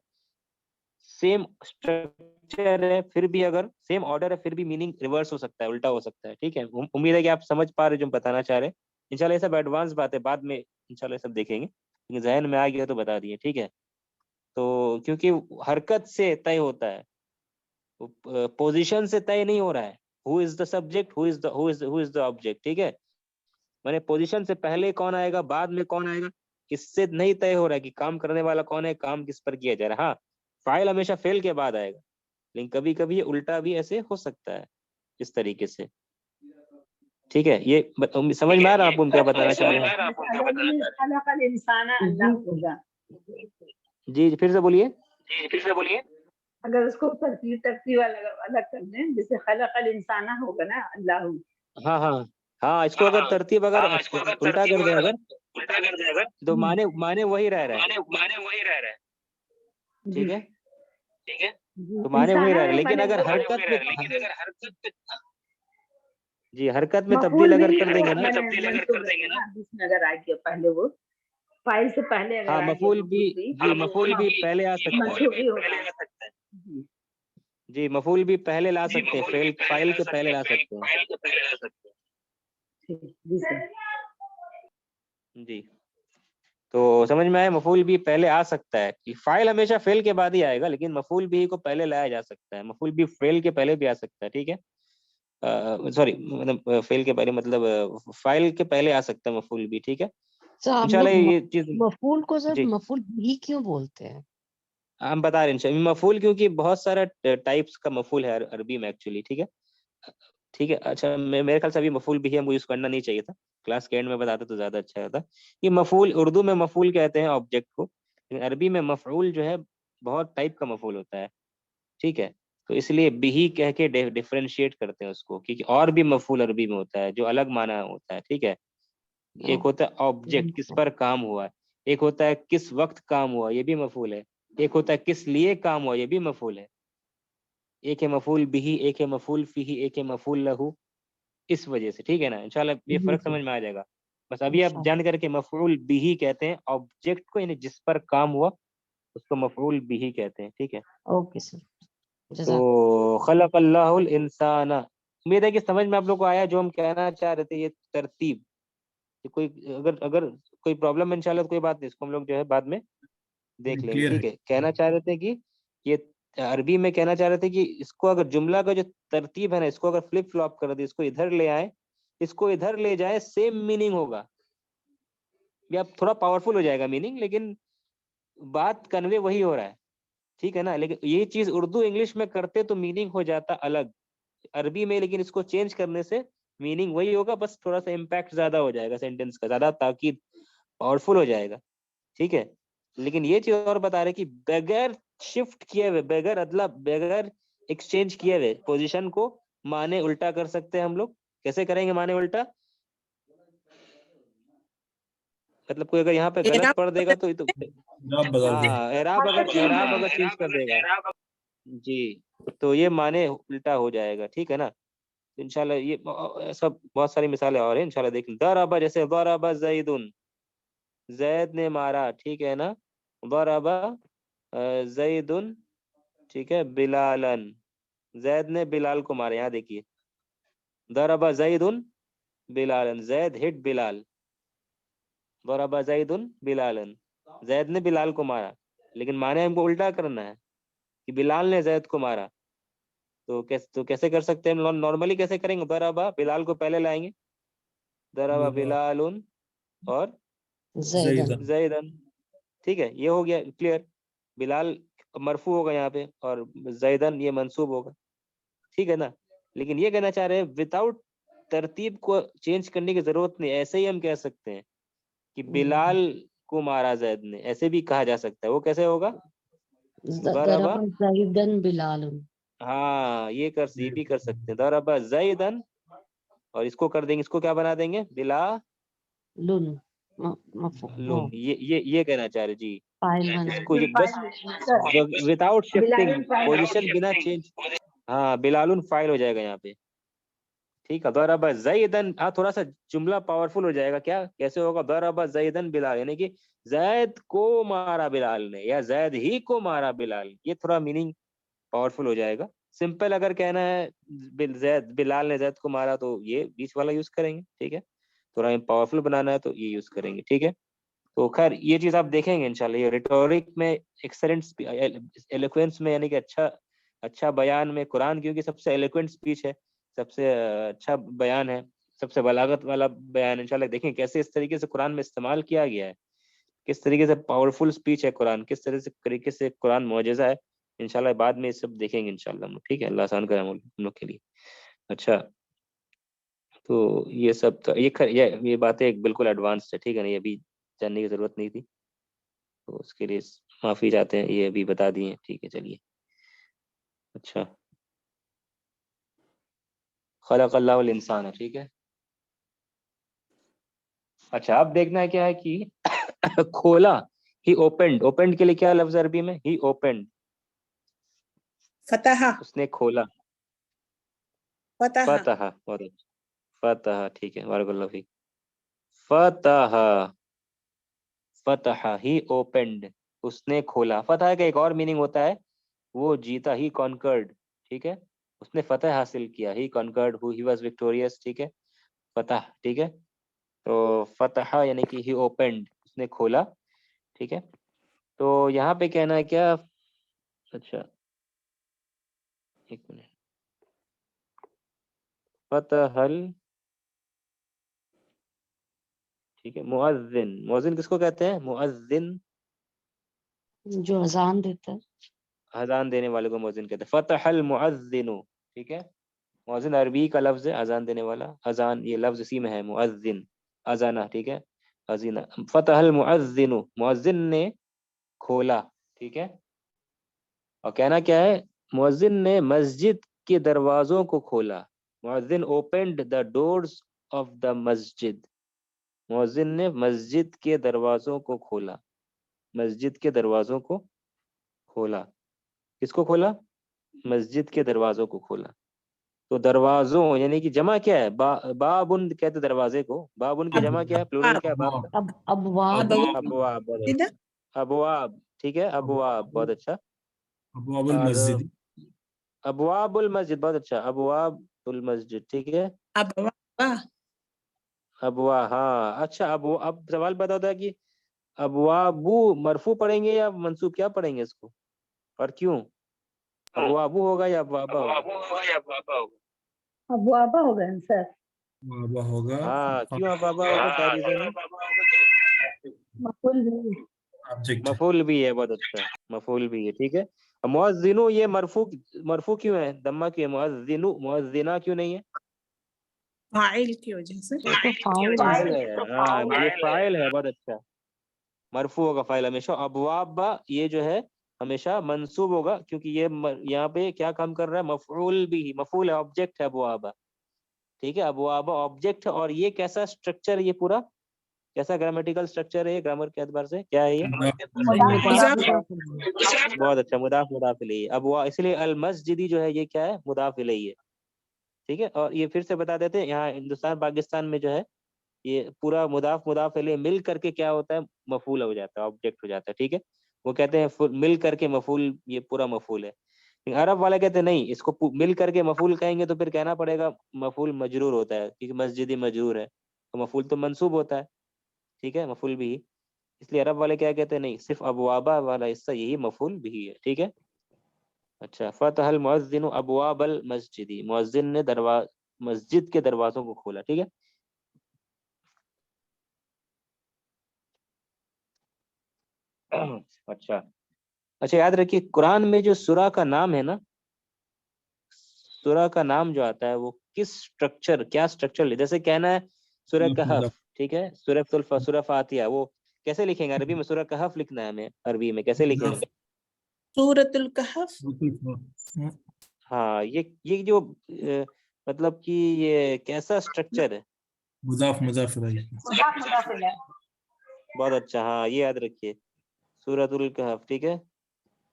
सेम स्ट्रक्चर है, फिर भी अगर सेम ऑर्डर है, फिर भी मीनिंग रिवर्स हो सकता है, उल्टा हो सकता है, ठीक है। उम्मीद है कि आप समझ पा रहे जो हम बताना चाह रहे हैं। इंशाल्लाह ये सब एडवांस बात है, बाद में इंशाल्लाह ये सब देखेंगे, लेकिन जहन में आ गया तो बता दिए, ठीक है। तो क्योंकि हरकत से तय होता है, पोजीशन से तय नहीं हो रहा है। Who is the subject, who is the object, ठीक है। मैंने पोजीशन से पहले कौन आएगा, बाद में कौन आएगा, इससे नहीं तय हो रहा है कि काम करने वाला कौन है, काम किस पर किया जा रहा है। हाँ, फाइल हमेशा फेल के बाद आएगा, लेकिन कभी कभी ये उल्टा भी ऐसे हो सकता है, इस तरीके से। ठीक है, ये समझ में आ रहा है आपको क्या बताना चाह रहे हैं? खलकल इंसान अल्लाह होगा। जी फिर से बोलिए। अगर उसको तरतीब तरतीब अलग अलग कर दें, जैसे खलकल इंसान होगा ना अल्लाह। हाँ हाँ हाँ, इसको अगर तरतीब अगर उल्टा कर दे अगर, तो माने माने वही रह रहा है। ठीक है, तो माने वही रह रहा है, लेकिन अगर हरकत में, जी हरकत में तब्दील अगर कर देंगे ना, अगर आ गया पहले वो फाइल से पहले अगर हाँ आ गया मफूल भी, जी मफूल भी पहले आ सकता है। मंसूब भी होता है। जी मफूल भी पहले ला सकते हैं, फाइल के पहले ला सकते हैं। जी सर। जी, तो समझ में आया, मफूल भी पहले आ सकता है। कि फाइल हमेशा फेल के बाद ही आएगा, लेकिन मफूल भी को पहले लाया जा सकता है। मफूल भी फेल के पहले भी आ सकता है। ठीक है, सॉरी मतलब फेल के पहले मतलब फाइल के पहले आ सकता है मफूल भी। ठीक है, तो हम इंशाल्लाह लोग ये चीज मफूल को सर जी मफूल भी क्यों बोलते हैं? हम बता रहे हैं इंशाल्लाह। मफूल क्योंकि बहुत सारा टाइप्स का मफूल है अरबी में एक्चुअली। ठीक है, ठीक है। अच्छा, मेरे ख्याल से अभी मफूल भी हमको यूज करना नहीं चाहिए था, क्लास के एंड में बताते तो ज्यादा अच्छा होता। ये मफूल, उर्दू में मफूल कहते हैं ऑब्जेक्ट को, लेकिन अरबी में मफऊल जो है बहुत टाइप का मफूल होता है। ठीक है, तो इसलिए बिही कह के डिफरेंशिएट करते हैं उसको, क्योंकि और भी मफूल अरबी में होता है जो अलग माना होता है। ठीक है, एक होता है ऑब्जेक्ट, किस पर काम हुआ है। एक होता है किस वक्त काम हुआ, ये भी मफूल है। एक होता है किस लिए काम हुआ, ये भी मफूल है। एक है मफूल बिही, एक है मफूल फीही, एक है मफूल लहू। इस वजह से, ठीक है ना, इंशाल्लाह ये जी फर्क सर, समझ में आ जाएगा। बस अभी आप इंशाल्लाह। जान करके, मफऊल बिही कहते हैं ऑब्जेक्ट को, यानी जिस पर काम हुआ उसको मफऊल बिही कहते हैं। ठीक है, ओके सर, जज़ाक। तो खलक़ल्लाहुल इंसाना, उम्मीद है कि समझ में आप लोग को आया जो हम कहना चाह रहे थे। ये तरतीब, ये कोई अगर अगर कोई प्रॉब्लम है इंशाल्लाह तो कोई बात नहीं, इसको हम लोग जो है बाद में देख लेंगे। क्लियर है। ठीक है, कहना चाह रहे थे कि ये अरबी में कहना चाह रहे थे कि इसको अगर जुमला का जो तरतीब है ना, इसको अगर फ्लिप फ्लॉप कर दे, इसको इधर ले आए, इसको इधर ले जाए, सेम मीनिंग होगा। ये अब थोड़ा पावरफुल हो जाएगा मीनिंग, लेकिन बात कन्वे वही हो रहा है। ठीक है ना, लेकिन ये चीज उर्दू इंग्लिश में करते तो मीनिंग हो जाता अलग अरबी में, लेकिन इसको चेंज करने से मीनिंग वही होगा, बस थोड़ा सा इम्पैक्ट ज्यादा हो जाएगा, सेंटेंस का ज्यादा ताकीद, पावरफुल हो जाएगा। ठीक है, लेकिन ये चीज और बता रहे कि बगैर शिफ्ट किए हुए, बगैर अदला, बगैर एक्सचेंज किए हुए पोजीशन को माने उल्टा कर सकते हैं हम लोग। कैसे करेंगे माने उल्टा? मतलब कोई अगर यहाँ पे गलत पढ़ देगा तो जवाब बदल दे। हाँ, एराब अगर चेंज कर देगा जी, तो ये माने उल्टा हो जाएगा। ठीक है ना, तो इंशाल्लाह ये सब बहुत सारी मिसालें और हैं, इंशाल्लाह देखें। दरबा, जैसे दरबा जैदुन, जैद ने मारा। ठीक है ना, दरबा जैदुन, ठीक है, बिलालन, जैद ने बिलाल को मारा। यहाँ देखिए, दरबा जैदुन बिलालन, जैद हिट बिलाल। दरबा जैदुन बिलालन, जैद ने बिलाल को मारा, लेकिन माने हमको उल्टा करना है कि बिलाल ने जैद को मारा। तो कैसे कर सकते हैं हम? नॉर्मली कैसे करेंगे? दरबा, बिलाल को पहले लाएंगे, दरबा बिलालुन और ज़ैदन। जैदन। ठीक है, ये हो गया क्लियर। बिलाल मरफू होगा यहाँ पे, और जैदन ये मंसूब होगा। ठीक है ना, लेकिन ये कहना चाह रहे हैं विदाउट तरतीब को चेंज करने की जरूरत नहीं, ऐसे ही हम कह सकते हैं कि बिलाल को मारा जैद ने, ऐसे भी कहा जा सकता है। वो कैसे होगा? दरबा, दरबा ज़ैदन बिलालुन। हाँ ये भी कर सकते हैं, दरबा जैदन, और इसको कर देंगे, इसको क्या बना देंगे? लुन लून। ये कहना चाह रहे जी, फाइल बना। इसको ये जस्ट विदाउट शिफ्टिंग पोजीशन, बिना चेंज। हाँ, बिलालुन फाइल हो जाएगा यहाँ पे। ठीक है, दरबा जैदन, हाँ थोड़ा सा जुमला पावरफुल हो जाएगा। क्या कैसे होगा? दरबा जैदन बिलाल, यानी कि जैद को मारा बिलाल ने, या जैद ही को मारा बिलाल ने। ये थोड़ा मीनिंग पावरफुल हो जाएगा। सिंपल अगर कहना है बिलाल ने जैद को मारा, तो ये बीच वाला यूज करेंगे। ठीक है, थोड़ा पावरफुल बनाना है तो ये यूज करेंगे। ठीक है, तो खैर ये चीज आप देखेंगे इंशाल्लाह। ये रिटोरिक में एक्सेलेंट, एलोक्वेंस में, यानी कि अच्छा अच्छा बयान में कुरान, क्योंकि सबसे एलोक्वेंट स्पीच है, सबसे अच्छा बयान है, सबसे बलागत वाला बयान इंशाल्लाह देखें कैसे इस तरीके से कुरान में इस्तेमाल किया गया है, किस तरीके से पावरफुल स्पीच है कुरान, किस तरीके से कुरान मौजज़ा है। इंशाल्लाह बाद में ये सब देखेंगे इंशाल्लाह हम लोग, ठीक है। अल्लाह आसान करे हम लोग के लिए। अच्छा, तो ये सब तो ये बातें एक बिल्कुल एडवांस्ड है, ठीक है ना, ये अभी जानने की जरूरत नहीं थी, तो उसके लिए माफी चाहते हैं, ये अभी बता दिए, ठीक है। चलिए, अच्छा, खलक़ल्लाहुल इंसान है, ठीक है। अच्छा, अब देखना है क्या है कि खोला, ही ओपेंड, ओपेंड के लिए क्या लफ्ज अरबी में, ही ओपेंड, फतहा, उसने खोला, फतहा, फतहा, बहुत अच्छा, फतहा, ठीक है, बारकल्लाहु फीक, फतहा, फतहा, ही ओपेंड, उसने खोला। फतहा का एक और मीनिंग होता है, वो जीता, ही कॉन्कर्ड, ठीक है, उसने फतह हासिल किया, ही कॉन्कर्ड, ही वाज विक्टोरियस, ठीक है, फतह, ठीक है। तो फतहा यानी कि ही ओपेंड, उसने खोला, ठीक है। तो यहाँ पे कहना है क्या, अच्छा एक मिनट, फतहल, ठीक है, मुअज्जिन, मुअज्जिन किसको कहते हैं, मुअज्जिन, जो अजान देता है। अजान देने वाले को मुअज्जिन कहते हैं, फतहल मुअज्जिनु, ठीक है। मुअज्जिन अरबी का लफ्ज है, अजान देने वाला, अजान ये लफ्ज इसी में है, मुअज्जिन, अजाना, ठीक है, अजीना, फतहल मुअज्जिनु, मुअज्जिन ने खोला, ठीक है। और कहना क्या है, मुअज्जिन ने मस्जिद के दरवाजों को खोला, मुअज्जिन opened the doors of the मस्जिद, मुअज्जिन ने मस्जिद के दरवाजों को खोला, मस्जिद के दरवाजों को खोला, किसको खोला, मस्जिद के दरवाजों को खोला। तो दरवाजों यानी कि जमा क्या है, बाबुन कहते दरवाजे को, बाबुन की जमा क्या है, प्लूरल क्या है बाब का, अब अबवाब, अबवाब, बहुत इधर अच्छा, अबवाब, ठीक है, अबवाब, बहुत अच्छा। अबवाबुल और मस्जिद, अबवाबुल मस्जिद, बहुत अच्छा, अबवाबुल मस्जिद, ठीक है, अबवा, अबवा, हाँ अच्छा। अब सवाल पैदा होता है कि अबवाबू मरफू पढ़ेंगे या मंसूब, क्या पढ़ेंगे इसको, और क्यों, अबवाबू होगा या अबवाबा होगा, अबवाबा होगा आंसर। वाबा होगा, हाँ क्यों अबवाबा होगा, क्या रीजन है, मफूल भी। ऑब्जेक्ट है। मफूल भी है, बहुत अच्छा, मफूल भी है, ठीक है। मुअज्जिनु ये मरफू, मरफू क्यों है, दम्मा क्यों है, मुअज्जिनु, मुअज्जिना क्यों नहीं है, फाइल की वजह से। ये तो फाइल है। फाइल है, हाँ ये फाइल है, बहुत अच्छा, मरफू होगा फाइल हमेशा। अबवाबा ये जो है हमेशा मंसूब होगा, क्योंकि ये यहाँ पे क्या काम कर रहा है, मफूल भी, मफूल है, ऑब्जेक्ट है अबवाबा, ठीक है, अबवाबा ऑब्जेक्ट है। और ये कैसा स्ट्रक्चर है, ये पूरा कैसा ग्रामेटिकल स्ट्रक्चर है, ग्रामर के एतबार से क्या है ये, मुदाफ मुजाफ, बहुत अच्छा, मुदाफ मुदाफ इलैही, अब वो इसलिए अल मस्जिदी जो है ये क्या है, मुदाफ इलैही है, ठीक है। और ये फिर से बता देते हैं, यहाँ हिंदुस्तान पाकिस्तान में जो है ये पूरा मुदाफ मुदाफ इलैही मिल करके क्या होता है, मफूल हो जाता है, ऑब्जेक्ट हो जाता है, ठीक है। वो कहते हैं मिल करके मफूल, ये पूरा मफूल है। लेकिन अरब वाले कहते हैं नहीं, इसको मिल करके मफूल कहेंगे तो फिर कहना पड़ेगा मफूल मजरूर होता है, क्योंकि मस्जिदी मजरूर है, तो मफूल तो मंसूब होता है, ठीक है, मफूल भी। इसलिए अरब वाले क्या कहते हैं, नहीं सिर्फ अबवाबा वाला हिस्सा यही मफूल भी है, ठीक है। अच्छा, फतहल मुअज्जिनु अबवाबल मस्जिदी, मुअज्जिन ने मस्जिद के दरवाजों को खोला, ठीक है। अच्छा, अच्छा याद रखिए कुरान में जो सूरा का नाम है ना, सूरा का नाम जो आता है वो किस स्ट्रक्चर, क्या स्ट्रक्चर ले, जैसे कहना है सूरह कहफ, ठीक है, सूरह फातिहा, वो कैसे लिखेंगे अरबी में, सूरह कहफ लिखना है हमें अरबी में, कैसे लिखेंगे, सूरतुल कहफ, हाँ ये जो मतलब कि ये कैसा स्ट्रक्चर है, मुजाफ मुजाफ इलैहि, मुदाफ मुदाफ इलैह। बहुत अच्छा, हाँ ये याद रखिए, सूरतुल कहफ, ठीक है।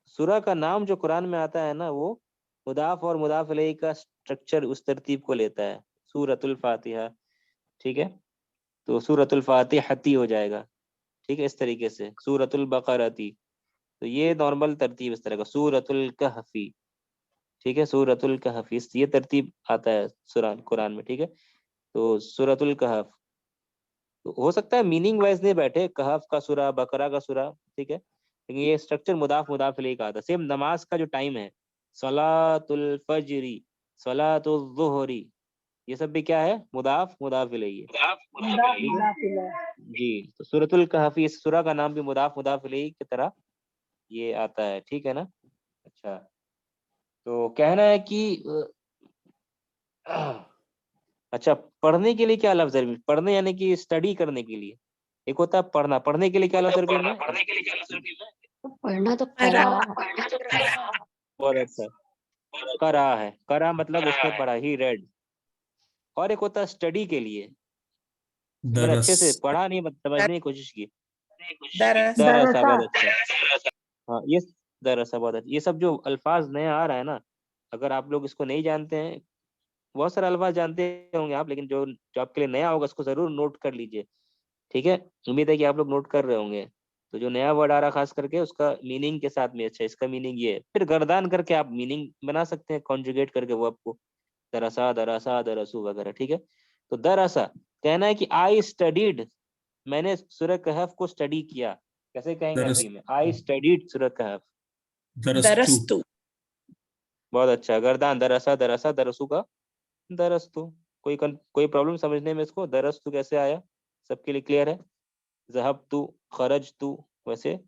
सूरा का नाम जो कुरान में आता है ना, वो मुदाफ और मुदाफ अलैहि का स्ट्रक्चर उस तरतीब को लेता है, सूरतुल फातिहा, ठीक है। तो सूरतुल फातिहती हो जाएगा, ठीक है, इस तरीके से सूरतुल बकरती, तो ये नॉर्मल तरतीब इस तरह का, सूरतुल कहफी, ठीक है, सूरतुल कहफी, ये तरतीब आता है कुरान में, ठीक है। तो सूरतुल कहफ, तो हो सकता है मीनिंग वाइज नहीं बैठे, कहफ का सूरा, बकरा का सूरा, ठीक है, लेकिन ये स्ट्रक्चर मुदाफ मुदाफ इलैहि का आता है। सेम नमाज का जो टाइम है, सलातुल फजरी, सलातुल ज़ुहरी, ये सब भी क्या है? मुदाफ मुदाफ इलैहि है। मुदाफ ठीक है मुदाफ इलैह। जी। तो सूरतुल कहफी, इस सूरा का नाम भी मुदाफ मुदाफ इलैहि की तरह ये आता है, ठीक है ना। अच्छा, तो कहना है कि अच्छा, पढ़ने के लिए क्या लफ्ज है? पढ़ने यानी कि स्टडी करने के लिए। एक होता है पढ़ना, पढ़ने के लिए क्या लफ्ज अरबी में? तो पढ़ना तो करा। बहुत अच्छा, करा है। करा मतलब उसने पढ़ा, ही रेड। और एक होता है स्टडी के लिए, मैंने अच्छे से दरस। पढ़ा नहीं, समझने की कोशिश की। दरस। दरअसा, दरसा। बहुत अच्छा। हाँ, ये दरअसा बहुत अच्छा। ये सब जो अल्फाज नया आ रहा है ना, अगर आप लोग इसको नहीं जानते हैं, बहुत सारे अल्फाज जानते होंगे आप, लेकिन जो जो आपके लिए नया होगा उसको जरूर नोट कर लीजिए, ठीक है। उम्मीद है कि आप लोग नोट कर रहे होंगे। तो जो नया वर्ड आ रहा है खास करके उसका मीनिंग के साथ में, अच्छा इसका मीनिंग ये है, फिर गर्दान करके आप मीनिंग बना सकते हैं, कॉन्जुगेट करके वो आपको, दरसा दरसा दरसू वगैरह, ठीक है। तो दरसा कहना है कि आई स्टडीड, मैंने सूरह कहफ को स्टडी किया। कैसे कहेंगे दरस। अरबी में? आई स्टडीड सूरह कहफ। दरस्तु। दरस्तु। बहुत अच्छा, गर्दान, दरसा दरसा दरसू का दरस्तु। कोई प्रॉब्लम समझने में इसको? दरस्तु कैसे आया, सबके लिए क्लियर है? ज़हबतु, खरजतु, वैसे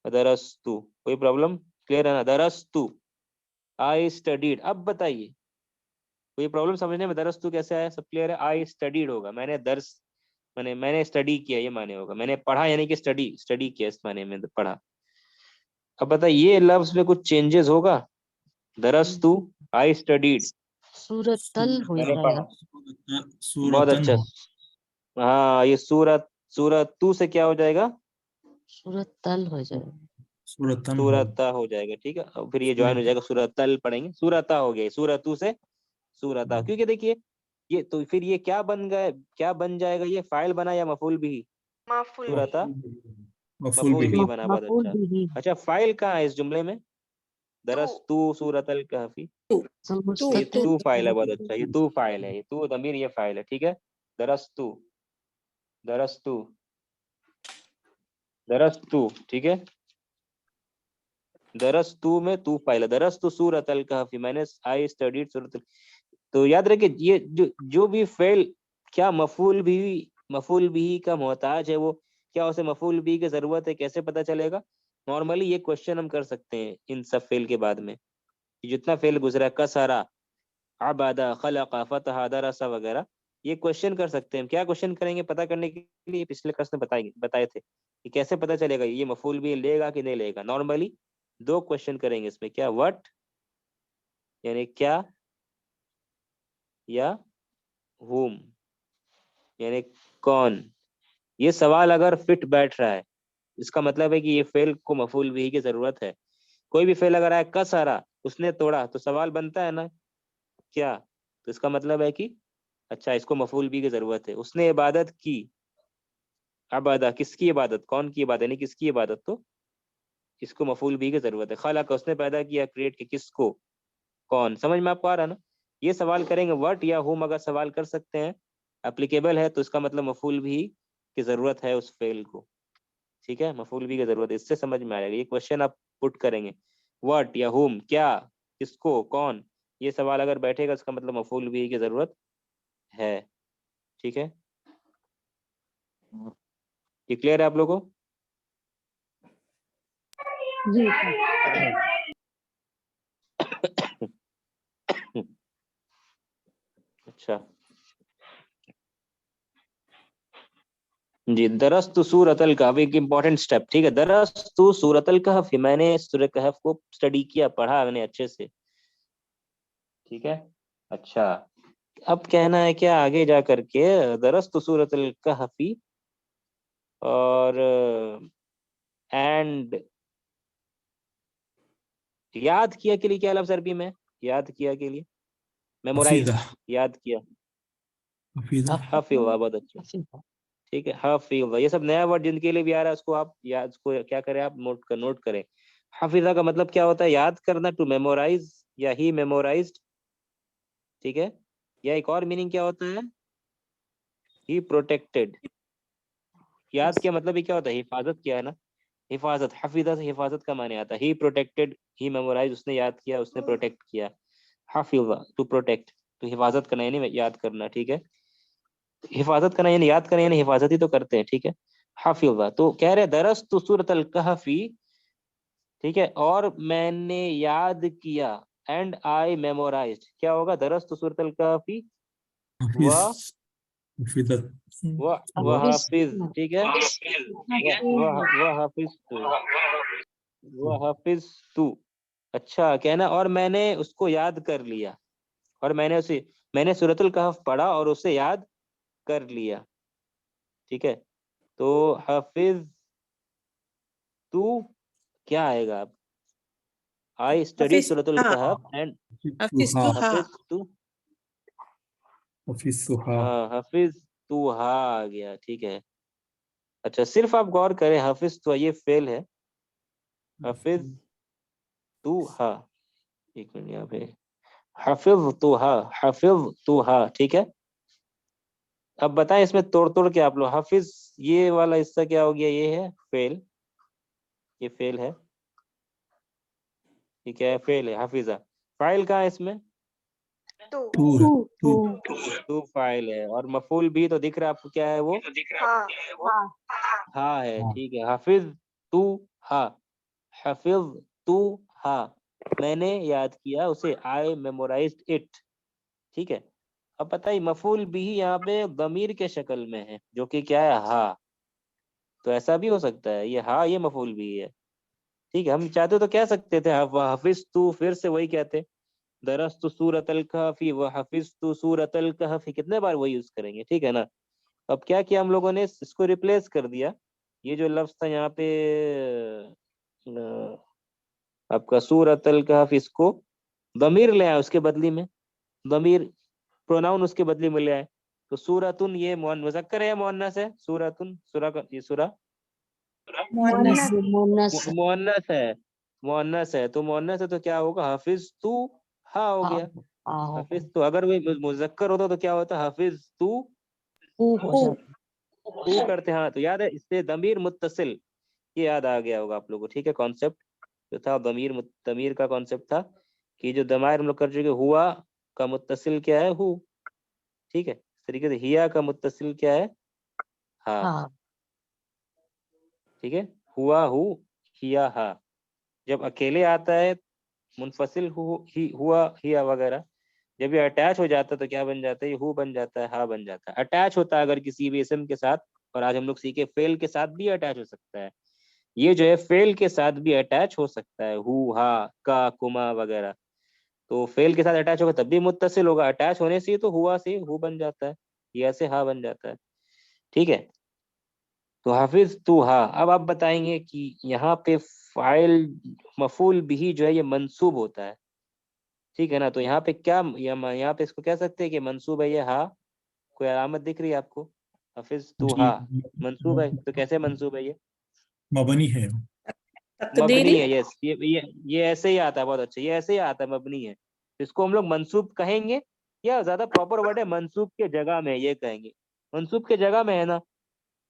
दरस्तु, कोई प्रॉब्लम? क्लियर है ना? दरस्तु, आई स्टडीड। अब बताइए, कोई प्रॉब्लम समझने में? दरस्तु कैसे आया, सब क्लियर है? आई स्टडीड होगा, मैंने दर्स, मैंने स्टडी किया, ये माने होगा। मैंने पढ़ा यानी कि स्टडी स्टडी किया, इस माने में पढ़ा। अब बताइए, ये लफ्ज में कुछ चेंजेस होगा? दरस्तु, आई स्टडीड, सूरतल हो मैंने जाएगा। पढ़ा। बहुत सूरतन अच्छा। हो। हाँ, ये सूरत, सूरत तू से क्या हो जाएगा? सूरतल हो जाएगा। सूरतन हो। सूरता हो जाएगा, ठीक है। और फिर ये ज्वाइन हो सूरत। जाएगा, सूरतल पढ़ेंगे, सूरता हो गया, सूरतू से सूरता। क्योंकि देखिए, ये तो फिर ये क्या बन गया, क्या बन जाएगा? ये फाइल बना या मफूल भी? सूरता मफूल मफूल भी। भी बना, बहुत मफूल अच्छा। भी अच्छा, फाइल कहाँ है इस जुमले में? दरस्तु सूरतल कहफी, तू ये मुस्ततिल तू फाइल है, बहुत अच्छा। ये तू फाइल है, ये तू दमीर, ये फाइल है, ठीक है। दरस्तु, दरस्तु, दरस्तु, ठीक है। दरस्तु में तू फाइल है, दरस्तु सूरतल कहफी, मैंने आई स्टडीड सूरतल। तो याद रखिए, ये जो भी फेल, क्या मफूल भी का मोहताज है वो? क्या उसे मफूल भी की जरूरत है? कैसे पता चलेगा? नॉर्मली ये क्वेश्चन हम कर सकते हैं इन सब फेल के बाद में, कि जितना फेल गुजरा, कसरा, अबादा, खलका, फतहा, दरसा वगैरह, ये क्वेश्चन कर सकते हैं। क्या क्वेश्चन करेंगे पता करने के लिए? पिछले क्लास में बताए थे कि कैसे पता चलेगा ये मफूल भी लेगा कि नहीं लेगा। नॉर्मली दो क्वेश्चन करेंगे इसमें, क्या? व्हाट यानी क्या, या whom यानी कौन। ये सवाल अगर फिट बैठ रहा है, इसका मतलब है कि ये फेल को मफूल भी की जरूरत है। कोई भी फेल अगर आया, कसरा, उसने तोड़ा, तो सवाल बनता है ना, क्या? तो इसका मतलब है कि अच्छा, इसको मफूल भी की जरूरत है। उसने इबादत की, अबादा, किसकी इबादत, कौन की इबादत, यानी किसकी इबादत, तो इसको मफूल भी की जरूरत है। खलक, उसने पैदा किया, क्रिएट किया, किसको, कौन। समझ में आपको आ रहा है ना? ये सवाल करेंगे, व्हाट या हुम अगर सवाल कर सकते हैं, एप्लीकेबल है, तो इसका मतलब मफूल भी की जरूरत है उस फेल को, ठीक है। मफूल भी की जरूरत है, इससे समझ में आएगा। ये क्वेश्चन आप पुट करेंगे, व्हाट या हुम, क्या, किसको, कौन। ये सवाल अगर बैठेगा, इसका मतलब मफूल भी की जरूरत है, ठीक है। ये क्लियर है आप लोगों को? जी सर। अच्छा जी, दरस्तु सूरतल कहफ, एक इम्पोर्टेंट स्टेप, ठीक है। दरस्तु सूरतल कहफ, मैंने सूरह कहफ को स्टडी किया, पढ़ा मैंने अच्छे से, ठीक है। अच्छा, अब कहना है क्या आगे जा करके? दरस्तु सूरतल कहफी, और एंड याद किया के लिए क्या लफ्ज अरबी में? याद किया के लिए, मेमोराइज्ड, हफीदा। याद किया, हफीदा। हफिज़ा, बहुत अच्छा, ठीक है। हफिज़ा, ये सब नया वर्ड जिनके लिए भी आ रहा है, उसको आप याद, उसको क्या करें आप, नोट करें। हफिज़ा का मतलब क्या होता है? याद करना, टू मेमोराइज, या ही मेमोराइज्ड, ठीक है। या एक और मीनिंग क्या होता है? ही प्रोटेक्टेड। याद किया मतलब ये क्या होता है? हिफाजत किया है ना, हिफाजत। हफिज़ा से हिफाजत का माने आता है। ही प्रोटेक्टेड, ही मेमोराइज, उसने याद किया, उसने प्रोटेक्ट किया। हफिज़ा, टू प्रोटेक्ट, तो हिफाजत करना यानी याद करना, ठीक है। हिफाजत करना यानी याद करना, यानी हिफाजत ही तो करते हैं, ठीक है। हाफिज़ा, तो कह रहे दरस्तु सूरतल कहफी, ठीक है, और मैंने याद किया, एंड आई मेमोराइज्ड, क्या होगा, दरस्तु सूरतल कहफी व हफीज, हफीजत, व वो हाफिज हाफिज, ठीक है, व हाफिज व हाफिज तू, अच्छा कहना, और मैंने उसको याद कर लिया, और मैंने सूरतुल कहफ पढ़ा और उसे याद कर लिया, ठीक है। तो हाफिज तू क्या आएगा अब, आई स्टडी हफिज, सूरतुल हाँ, कहफ एंड हफिज सुहा, तो हाँ। हाफिज तू, हफीज सुहा, हाँ हाफिज तू हा आ गया, ठीक है। अच्छा सिर्फ आप गौर करें, हाफिज तो ये फेल है, हाफिज तू हा, एक मिनट यहाँ पे, हाफिज तू हा, हाफिज तू हा, ठीक है। अब बताएं इसमें तोड़ तोड़ के आप लोग, हाफिज ये वाला हिस्सा क्या हो गया, ये है फेल, ये फेल है, ये क्या है, फेल है, हाफिजा। फाइल कहाँ है इसमें, तू है, तू, तू फाइल है, और मफूल भी तो दिख रहा है आपको, क्या है वो, हाँ हा है, हाँ, ठीक है। हाफिज तू हा, हाफिज तू हा, मैंने याद किया उसे, आई मेमोराइज्ड इट, ठीक है। अब बताइए मफूल भी यहाँ पे दमीर के शक्ल में है, जो कि क्या है, हा, तो ऐसा भी हो सकता है, ये हा ये मफूल भी है, ठीक है। हम चाहते तो कह सकते थे हाफिज तू, फिर से वही कहते, दरस्तु सूरतल कहफी व हफिज तू सूरतल कहफी, कितने बार वही यूज करेंगे, ठीक है ना। अब क्या किया हम लोगों ने, इसको रिप्लेस कर दिया, ये जो लफ्ज था यहाँ पे आपका सूरतल कहफ, इसको दमीर ले आया उसके बदली में, दमीर प्रोनाउन उसके बदले में ले आए, तो सूरतुन ये मुज़क्कर है या मुअन्नस है, सूरतुन, सूरा का ये सूरा मुअन्नस। मोनस, मुअन्नस है, मुअन्नस है, तो मुअन्नस है तो क्या होगा, हाफिज तू हा हो हाँ गया। हाँ हाफिज होगा, तो अगर वो मुज़क्कर होता तो क्या होता, हाफिज तू हु हो हु, जाता, तू करते, हाँ तो याद है, इससे दमीर मुत्तसिल, ये याद आ गया होगा आप लोगों को, ठीक है। कॉन्सेप्ट जो था दमीर का कॉन्सेप्ट था कि जो दमायर हम लोग कर चुके, हुआ का मुत्तसिल क्या है, हु, ठीक है। इस तरीके से हिया का मुत्तसिल क्या है, हाँ, हाँ ठीक है। हुआ हु, हिया हा, जब अकेले आता है मुनफसिल हुआ हिया वगैरह, जब ये अटैच हो जाता है तो क्या बन जाता है, ये हु बन जाता है, हा बन जाता है। अटैच होता है अगर किसी भी इसम के साथ, और आज हम लोग सीखे फेल के साथ भी अटैच हो सकता है, ये जो है फेल के साथ भी अटैच हो सकता है, हु हा का कुमा वगैरह, तो फेल के साथ अटैच होगा तब भी मुत्तसिल होगा, अटैच होने से ही तो हुआ से हु बन जाता है, या से हा बन जाता है, ठीक है। तो हाफिज तू हा, अब आप बताएंगे कि यहाँ पे फाइल मफूल भी जो है ये मंसूब होता है, ठीक है ना। तो यहाँ पे क्या, यहाँ पे इसको कह सकते हैं कि मंसूब है ये हा, कोई अलामत दिख रही है आपको, हाफिज तू जी, हा मंसूब है, तो कैसे मंसूब है ये, मबनी है, मबनी तकदीरी। है, यस, ये ऐसे ही आता है, बहुत अच्छा, ये ऐसे ही आता है, मबनी है, तो इसको हम लोग मंसूब कहेंगे, या ज्यादा प्रॉपर वर्ड है मंसूब के जगह में, ये कहेंगे मंसूब के जगह में है ना,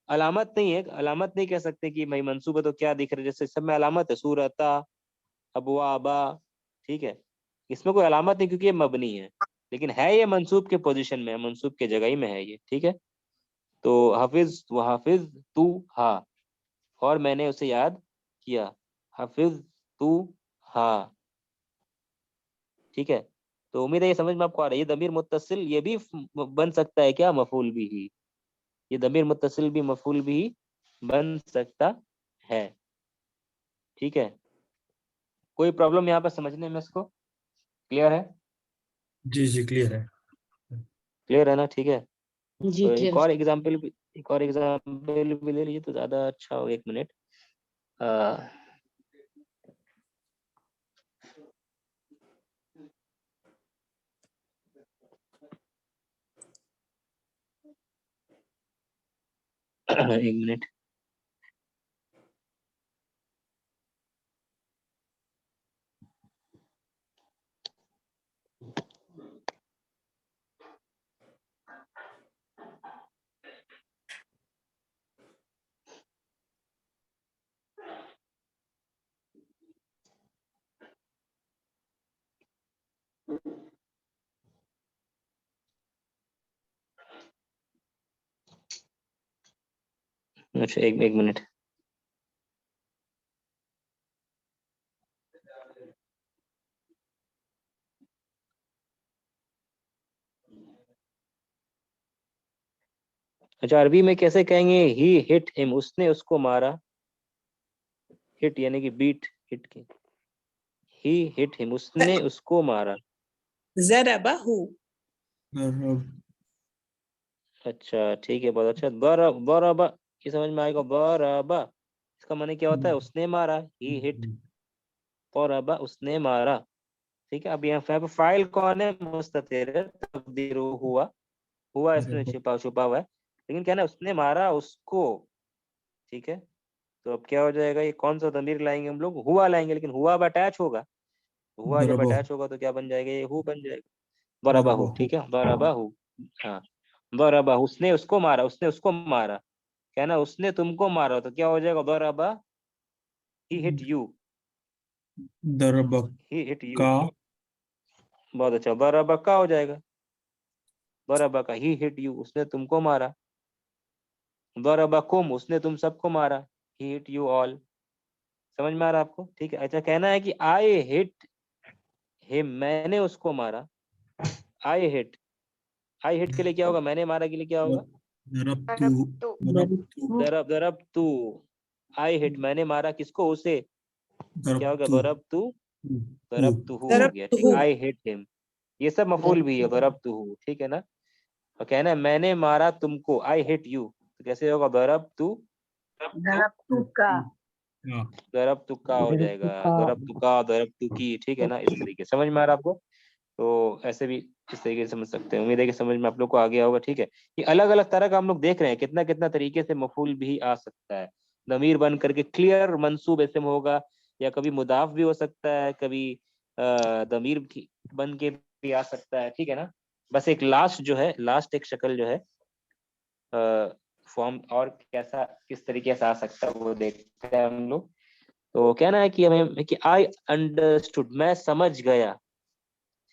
अलामत नहीं है, अलामत नहीं कह सकते कि भाई मंसूब है तो क्या दिख रहा है, जैसे सब में अलामत है, सूरता अबवाबा, ठीक है, इसमें कोई अलामत नहीं क्योंकि ये मबनी है, लेकिन है ये मंसूब के पोजीशन में है, मंसूब के जगह ही में है ये, ठीक है। तो हाफिज तू हा, और मैंने उसे याद किया, हाफिज तू हा, ठीक है। तो उम्मीद है ये समझ में आपको आ रहा है, ये दमीर मुत्तसिल ये भी बन सकता है क्या, मफूल भी ही, ये दमीर मुत्तसिल भी मफूल भी बन सकता है, ठीक है। कोई प्रॉब्लम यहाँ पर समझने में, इसको क्लियर है, जी जी क्लियर है। क्लियर है ना, ठीक है। जी तो क्लियर। एक और एग्जाम्पल भी ले लीजिए तो ज्यादा अच्छा हो, एक मिनट, अ, एक मिनट, अच्छा, एक मिनट। अच्छा, अरबी में कैसे कहेंगे? ही हिट हिम, उसने उसको मारा। हिट यानी कि बीट, हिट के। ही हिट हिम, उसने उसको मारा। ज़रबहु। अच्छा ठीक है, बहुत अच्छा। बराबा, ये समझ में आएगा। बराबा इसका माने क्या होता है? उसने मारा। ही हिट बराबा, उसने मारा। ठीक है, अब यहाँ पे फाइल कौन है? मुस्ततिर है, तकदीर हुआ। हुआ इसमें छुपा छुपा हुआ है, लेकिन क्या ना, उसने मारा उसको। ठीक है, तो अब क्या हो जाएगा? ये कौन सा दमीर लाएंगे हम लोग? हुआ लाएंगे, लेकिन हुआ अब अटैच होगा। हुआ जब अटैच होगा तो क्या बन जाएगा? ये हु बन जाएगा। बराबाहु, ठीक है, बराबाहु। हाँ, बराबाहु, उसने उसको मारा, उसने उसको मारा। क्या ना, उसने तुमको मारा, तो क्या हो जाएगा? बराबा, ही हिट यू। दरबका। He hit you. बहुत अच्छा, बराबा का हो जाएगा। बराबा का, ही हिट यू, उसने तुमको मारा। बराबा कुम, उसने तुम सबको मारा। ही हिट यू ऑल। समझ में आ रहा है आपको? ठीक है, अच्छा, कहना है कि आई हिट हिम, मैंने उसको मारा। आई हिट, आई हिट के लिए क्या होगा? मैंने मारा के लिए क्या होगा? दरबतु। दरबतु। दरब तू। आई हिट, मैंने मारा किसको? उसे। क्या होगा? दरबतु। दरब तू हो गया। ठीक, ज़रबतहु। आई हिट हिम, ये सब मफूल भी है। दरब तू, ठीक है ना। और कहना है मैंने मारा तुमको। आई हिट यू, तो कैसे होगा? दरब तू। ज़रबतु का। दरब तू का हो जाएगा। दरब तू का, दरब तू की, ठीक है ना। इस तरीके से समझ में आ रहा है आपको? तो ऐसे भी इस तरीके से समझ सकते हैं। उम्मीद है कि समझ में आप लोग को आ गया होगा। ठीक है, ये अलग अलग तरह का हम लोग देख रहे हैं, कितना कितना तरीके से मफूल भी आ सकता है। दमीर बन करके क्लियर मंसूब इसम होगा, या कभी मुदाफ भी हो सकता है, कभी दमीर बन के भी आ सकता है। ठीक है ना। बस एक लास्ट जो है, लास्ट एक शक्ल जो है फॉर्म, और कैसा किस तरीके से आ सकता है वो देखते हैं हम लोग। तो कहना है कि हमें कि आई अंडरस्टूड, मैं समझ गया।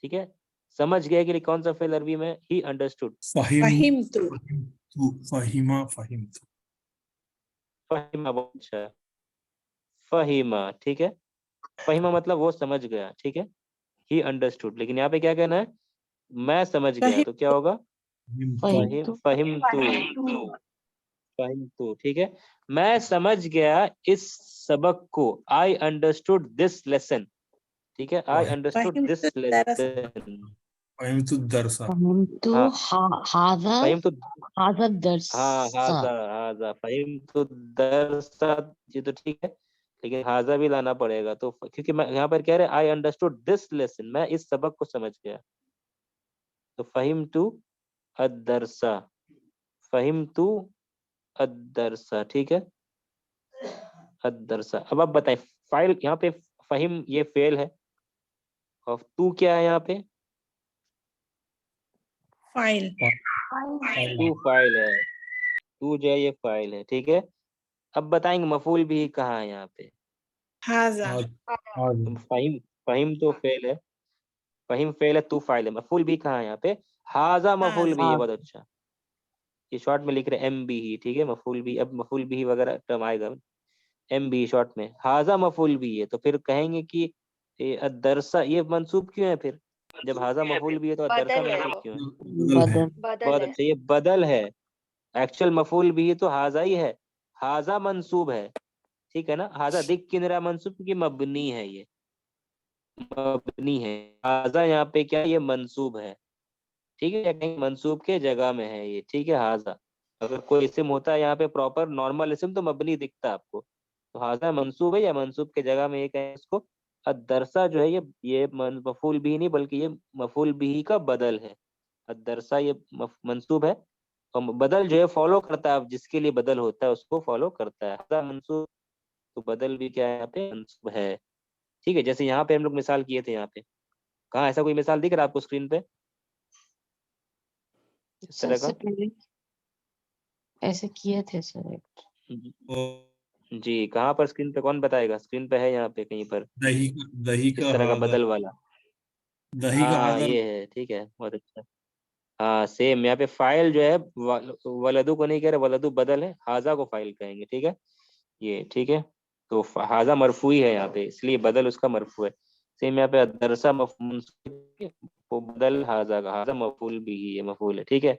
ठीक है, समझ गया के लिए कौन सा फेल अरबी में? He understood. फ़हिम्तु। फहिमा। फहिमतु। फहिमा, बहुत अच्छा है। फहिमा, ठीक है। फहिमा मतलब वो समझ गया। ठीक है, ही अंडरस्टूड, लेकिन यहाँ पे क्या कहना है? मैं समझ गया, तो क्या फ़हिम्तु। होगा? फहिमतु। फहिम तू। फहिम तू, ठीक है। मैं समझ गया इस सबक को। I understood this lesson. ठीक है, आई अंडरस्टूड फ़हिम्तु दिस दरस। लेसन। फहिमतु दरसा। फहिमतु हाँ, हाजा फहिम तो, हाजा हाँ, दरसा। हाजा हाजा फहिम तो दरसा, ये तो ठीक है, लेकिन हाजा भी लाना पड़ेगा। तो क्योंकि मैं यहाँ पर कह रहे आई अंडरस्टूड दिस लेसन, मैं इस सबक को समझ गया। तो फहिम टू अदरसा, फहिम टू अदरसा, ठीक है। अदरसा, अब आप बताएं, फाइल यहाँ पे फहिम ये फेल है, और तू क्या है यहाँ पे? फ़ाइल। तू फाइल है। तू जो है ये फाइल है, ठीक है। अब बताएंगे मफूल भी कहाँ है यहाँ पे? हाज़ा। तो फहिम, फहिम तो फेल है, फहिम फेल है, तू फाइल है। मफूल भी कहाँ है यहाँ पे? हाजा मफूल भी है। हाज़ा। बहुत अच्छा, ये शॉर्ट में लिख रहे हैं एम बी ही, ठीक है। मफूल भी, अब मफूल भी वगैरह टर्म आएगा एम बी शॉर्ट में। हाजा मफूल भी है, तो फिर कहेंगे कि दरसा ये मंसूब क्यों है फिर? जब हाजा मफूल भी है तो दरसा मंसूब क्यों है? बदल। बहुत अच्छा, ये बदल है। एक्चुअल मफूल भी है तो हाजा ही है। हाजा मंसूब है, ठीक है ना। हाजा दिख किन रहा मंसूब, क्योंकि मबनी है, ये मबनी है। हाजा यहाँ पे क्या है? ये मंसूब है, ठीक है। कहीं मंसूब के जगह में है ये, ठीक है। हाजा अगर कोई इस्म होता है यहाँ पे प्रॉपर नॉर्मल इस्म, तो मबनी दिखता है आपको। तो हाजा मंसूब है, या मंसूब के जगह में ये कहें इसको। अदरसा जो है ये मफूल भी नहीं, बल्कि ये मफूल भी का बदल है। अदरसा ये मंसूब है, और बदल जो है फॉलो करता है, जिसके लिए बदल होता है उसको फॉलो करता है। हाजा मंसूब, तो बदल भी क्या है यहाँ पे? मंसूब है, ठीक है। जैसे यहाँ पे हम लोग मिसाल किए थे, यहाँ पे कहाँ ऐसा कोई मिसाल दिख रहा है आपको स्क्रीन पे इस तरह सबसे का? पहले ऐसे किए थे सर। जी, कहाँ पर स्क्रीन पे? कौन बताएगा? स्क्रीन पे है यहाँ पे कहीं पर दही इस का तरह का हाजा। बदल वाला? दही का हाँ हाजा। ये है, ठीक है, बहुत अच्छा। हाँ सेम, यहाँ पे फाइल जो है वलदू को नहीं कह रहे, वलदू बदल है, हाजा को फाइल कहेंगे, ठीक है ये, ठीक है। तो हाजा मरफूई है यहाँ पे, इसलिए बदल उसका मरफू है। सेम यहाँ पे दरसा वो बदल हाजा का, हाजा मफूल भी ही है, मफूल है, ठीक है।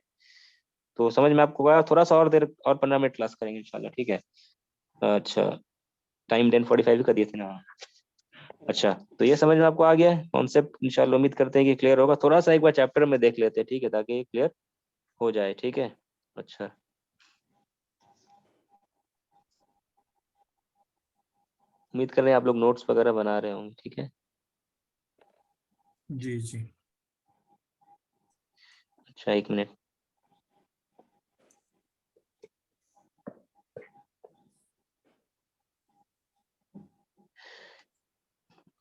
तो समझ में आपको आया? थोड़ा सा और देर और 15 मिनट क्लास करेंगे इंशाल्लाह, ठीक है। अच्छा, टाइम 10:45 कर दिए थे ना। अच्छा, तो ये समझ में आपको आ गया है कॉन्सेप्ट? इंशाल्लाह उम्मीद करते हैं कि क्लियर होगा। थोड़ा सा एक बार चैप्टर में देख लेते हैं, ठीक है, ताकि क्लियर हो जाए, ठीक है। अच्छा, उम्मीद कर रहे हैं आप लोग नोट्स वगैरह बना रहे होंगे, ठीक है। जी जी। अच्छा, 1 मिनट।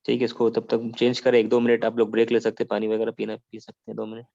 ठीक है, इसको तब तक चेंज करें, 1-2 मिनट आप लोग ब्रेक ले सकते हैं, पानी वगैरह पीना पी सकते हैं 2 मिनट।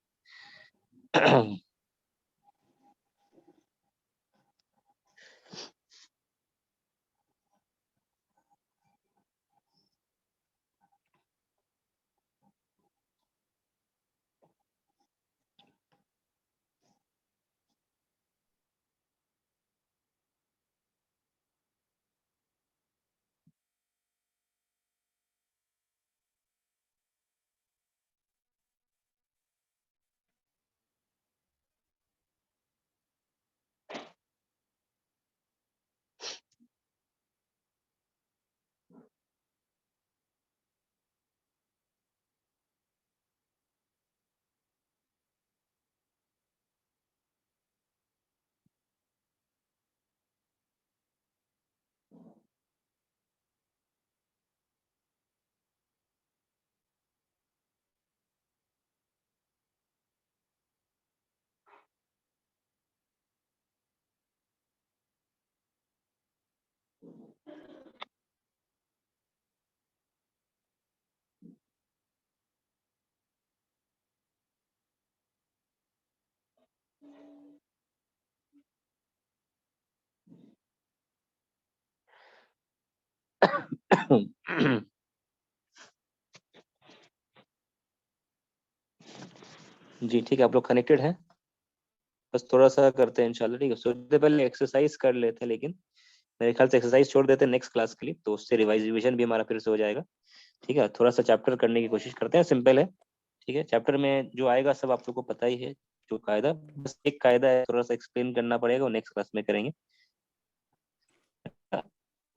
जी ठीक है, आप लोग कनेक्टेड हैं? बस थोड़ा सा करते हैं इंशाल्लाह, ठीक है। सोचते पहले एक्सरसाइज कर लेते हैं, लेकिन मेरे ख्याल से एक्सरसाइज छोड़ देते हैं नेक्स्ट क्लास के लिए, तो उससे रिवाइजेशन भी हमारा फिर से हो जाएगा, ठीक है। थोड़ा सा चैप्टर करने की कोशिश करते हैं, सिंपल है, ठीक है। चैप्टर में जो आएगा सब आप लोग को पता ही है, जो कायदा, बस एक कायदा है थोड़ा सा एक्सप्लेन करना पड़ेगा, वो नेक्स्ट क्लास में करेंगे।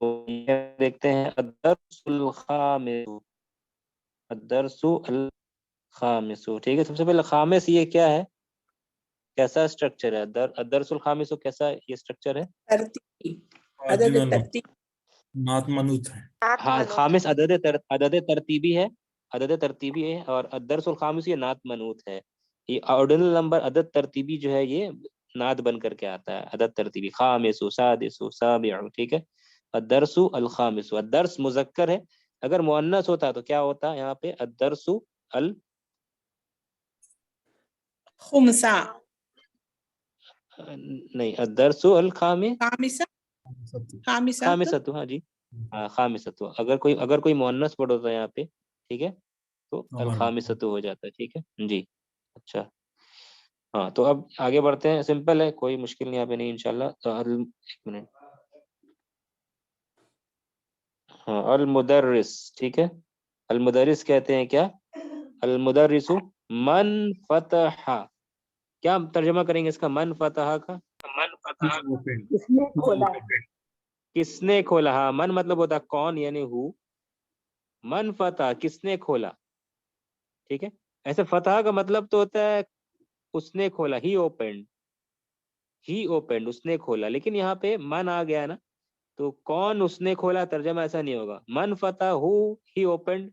तो ये देखते हैं, अद्दरसुल खामिसु, अद्दरसुल खामिसु, ठीक है। सबसे पहले खामिस ये क्या है, कैसा स्ट्रक्चर है? अद्दरसुल खामिसु कैसा ये स्ट्रक्चर है? तरतीब, अदद तरतीब, नात मनुत है। हाँ, खामिस अदद तरतीबी है, अदद तरतीबी है, और अद्दरसुल खामिस ये नात मनूत है। ये ऑर्डिनल नंबर अदद तरतीबी जो है ये नात बन करके आता है, अदद तरतीबी, खामिसु, सादिसु, साबिउ, ठीक है। अद्दरसु अल खामिसु, अद्दर्स मुजक्कर है, अगर मुअन्नस होता तो क्या होता यहाँ पे? अद्दरसु अल, खुमसा, नहीं, अद्दरसु अल खामिसा, खामिसा तो खामिसतु, हाँ जी, हाँ खामिसतु। अगर कोई मुअन्नस वर्ड होता है यहाँ पे, ठीक है, तो अल खामिसतु हो जाता है, ठीक है जी। अच्छा, हाँ, तो अब आगे बढ़ते हैं, सिंपल है, कोई मुश्किल नहीं यहाँ पे नहीं इंशाल्लाह। तो एक मिनट, हाँ, अल मुदर्रिस, ठीक है। अल मुदर्रिस कहते हैं क्या? अल मुदर्रिसु मन फतहा, क्या तर्जुमा करेंगे इसका? मन फतहा का इसने खोला, किसने खोला, हाँ, मन मतलब होता है कौन, यानी हु, मन फतहा किसने खोला, ठीक है। ऐसे फतहा का मतलब तो होता है उसने खोला, ही ओपेंड, ही ओपेंड, उसने खोला, लेकिन यहाँ पे मन आ गया ना, तो कौन उसने खोला, तर्जमा ऐसा नहीं होगा। मन फतह हु ही ओपेंड,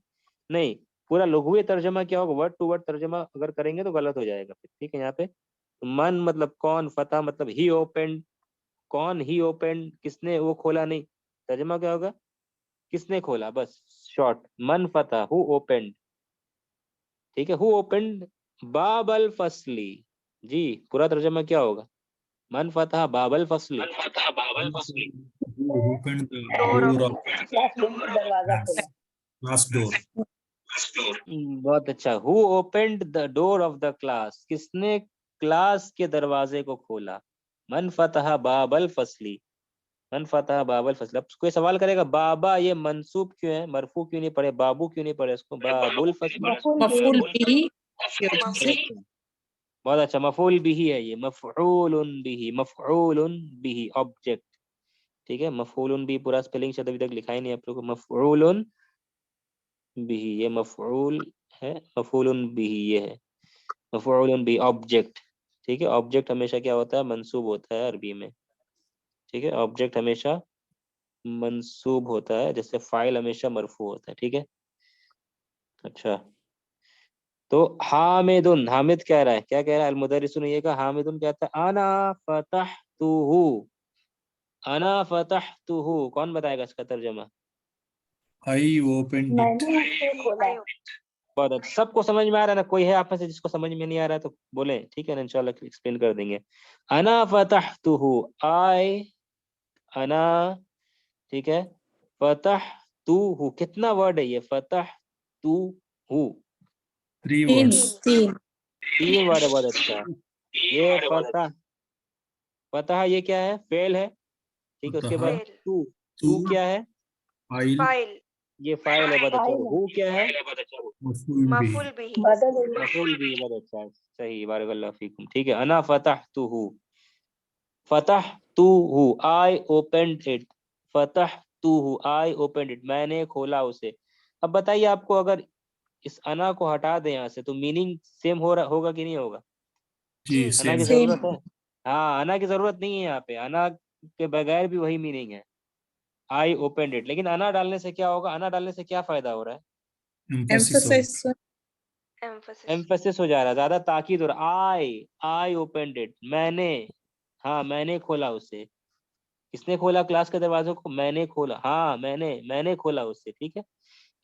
नहीं, पूरा लघुए तर्जमा क्या होगा, वर्ड टू वर्ड तर्जमा अगर करेंगे तो गलत हो जाएगा फिर, ठीक है। यहाँ पे तो मन मतलब कौन, फतह मतलब ही ओपेंड, कौन ही ओपेंड, किसने वो खोला, नहीं, तर्जमा क्या होगा? किसने खोला, बस शॉर्ट, मन फतह हु ओपेंड, ठीक है। हु ओपेंड बाबल फसली, जी, पूरा तर्जमा क्या होगा? मन फतह बाबल फसली, opened the door of classroom में दरवाजा खोला, class door. बहुत अच्छा। Who opened the door of the class, किसने क्लास के दरवाजे को खोला। मन फतह बाबल फसली, मन फतह बाबल फसली। अब कोई सवाल करेगा बाबा ये मंसूब क्यों है, मरफू क्यों नहीं पढ़े, बाबू क्यों नहीं पढ़े इसको, बाबुल फसली। मफूल बिही की वजह से। बहुत अच्छा, मफूल बिही है ये, मफऊलुन बिही, मफऊलुन बिही ऑब्जेक्ट। ठीक है, मफऊलुन बिही पूरा स्पेलिंग शायद अभी तक लिखा ही नहीं आप लोग को। मफऊलुन बिही, ये मफऊल है, मफऊलुन बिही ये है, मफऊलुन बिही ऑब्जेक्ट। ठीक है, ऑब्जेक्ट हमेशा क्या होता है, मंसूब होता है अरबी में। ठीक है, ऑब्जेक्ट हमेशा मंसूब होता है, जैसे फाइल हमेशा मरफू होता है। ठीक है, अच्छा तो हामिदुन, हामिद कह रहा है, क्या कह रहा है, अलमुदर्रिसु ने ये कहा, हामिदुन कहता है अना फतहतुहु, अना फतहतुहु। कौन बताएगा इसका तर्जमा? I opened it. मैंने उसे खोला। बहुत अच्छा, सबको समझ में आ रहा है ना? कोई है आप में से जिसको समझ में नहीं आ रहा है तो बोले, ठीक है ना, इंशाल्लाह एक्सप्लेन कर देंगे। अना फतहतुहु, आई, अना, ठीक है, फतहतुहु, कितना वर्ड है ये, फतहतुहु, 3 तीन words. तीन 3 वर्ड है। बहुत अच्छा, ये फतह, फतह ये क्या है, फेल है। ठीक है, उसके बाद फतह, तू, तू, तू क्या है, फाइल, ये फाइल है। बहुत अच्छा, फाइल है। हु क्या है, मफूल बिही। बदल मफूल भी। बहुत अच्छा, सही, बारकल्लाहु फीकुम। ठीक है, अना फतहतुहु, फतहतुहु, आई ओपनड इट, फतहतुहु, आई ओपनड इट, मैंने खोला उसे। अब बताइए, आपको अगर इस अना को हटा दें यहाँ से तो मीनिंग सेम हो रहा होगा कि नहीं होगा? जी अना सेम। की सेम। जरूरत है? हाँ, अना की जरूरत नहीं है यहाँ पे, अना के बगैर भी वही मीनिंग है, आई ओपनड इट। लेकिन अना डालने से क्या होगा, अना डालने से क्या फायदा हो रहा है, एम्फोसिस हो। एम्फोसिस एम्फेसिस हो जा रहा है, ज्यादा ताकीद हो रहा है। आई ओपनड इट, मैंने, हाँ मैंने खोला उसे। किसने खोला क्लास के दरवाजे को, मैंने खोला, हाँ मैंने खोला उसे। ठीक है,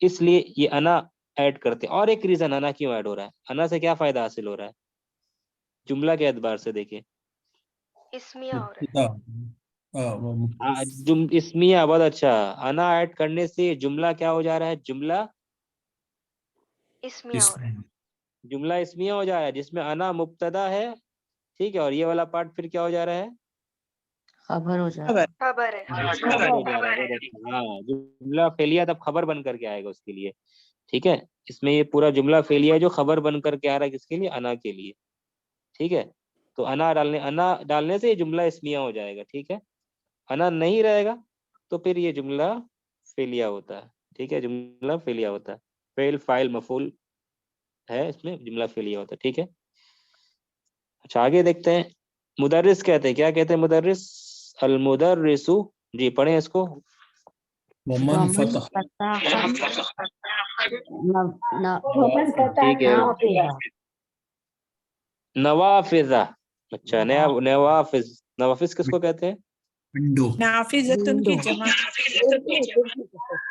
इसलिए ये अना ऐड करते हैं। और एक रीजन अना क्यों ऐड हो रहा है, अना से क्या फायदा हासिल हो रहा है, जुमला के एतबार से देखें। मुब्तदा, हाँ, इस्मिया, बहुत अच्छा, अना ऐड करने से जुमला क्या हो जा रहा है, जुमला इसमें जुमला इस्मिया हो जा रहा है, जिसमें अना मुब्तदा है। ठीक है, और ये वाला पार्ट फिर क्या हो जा रहा है, खबर हो जाता है। खबर खबर हो जा रहा है। बहुत अच्छा, हाँ, जुमला फेलिया तब खबर बन करके आएगा उसके लिए। ठीक है, इसमें ये पूरा जुमला फेलिया है जो खबर बन करके आ रहा है, किसके लिए, अना के लिए। ठीक है, तो अना डालने से ये जुमला इस्मिया हो जाएगा। ठीक है, अना नहीं रहेगा तो फिर ये जुमला फेलिया होता है। ठीक है, जुमला फेलिया होता है, फेल फाइल मफूल है, इसमें जुमला फेलिया होता है। ठीक है, अच्छा आगे देखते हैं। मुदर्रिस कहते हैं, क्या कहते हैं मुदर्रिस, अल मुदर्रिसु, जी पढ़ें इसको। वमन वमन फतह, फतहन वमन फतह ठीक है, नाफिजा। नवाफिजा, अच्छा नया, नवाफिज, नवाफिज किसको कहते हैं, विंडो, नाफिजतुन की जमा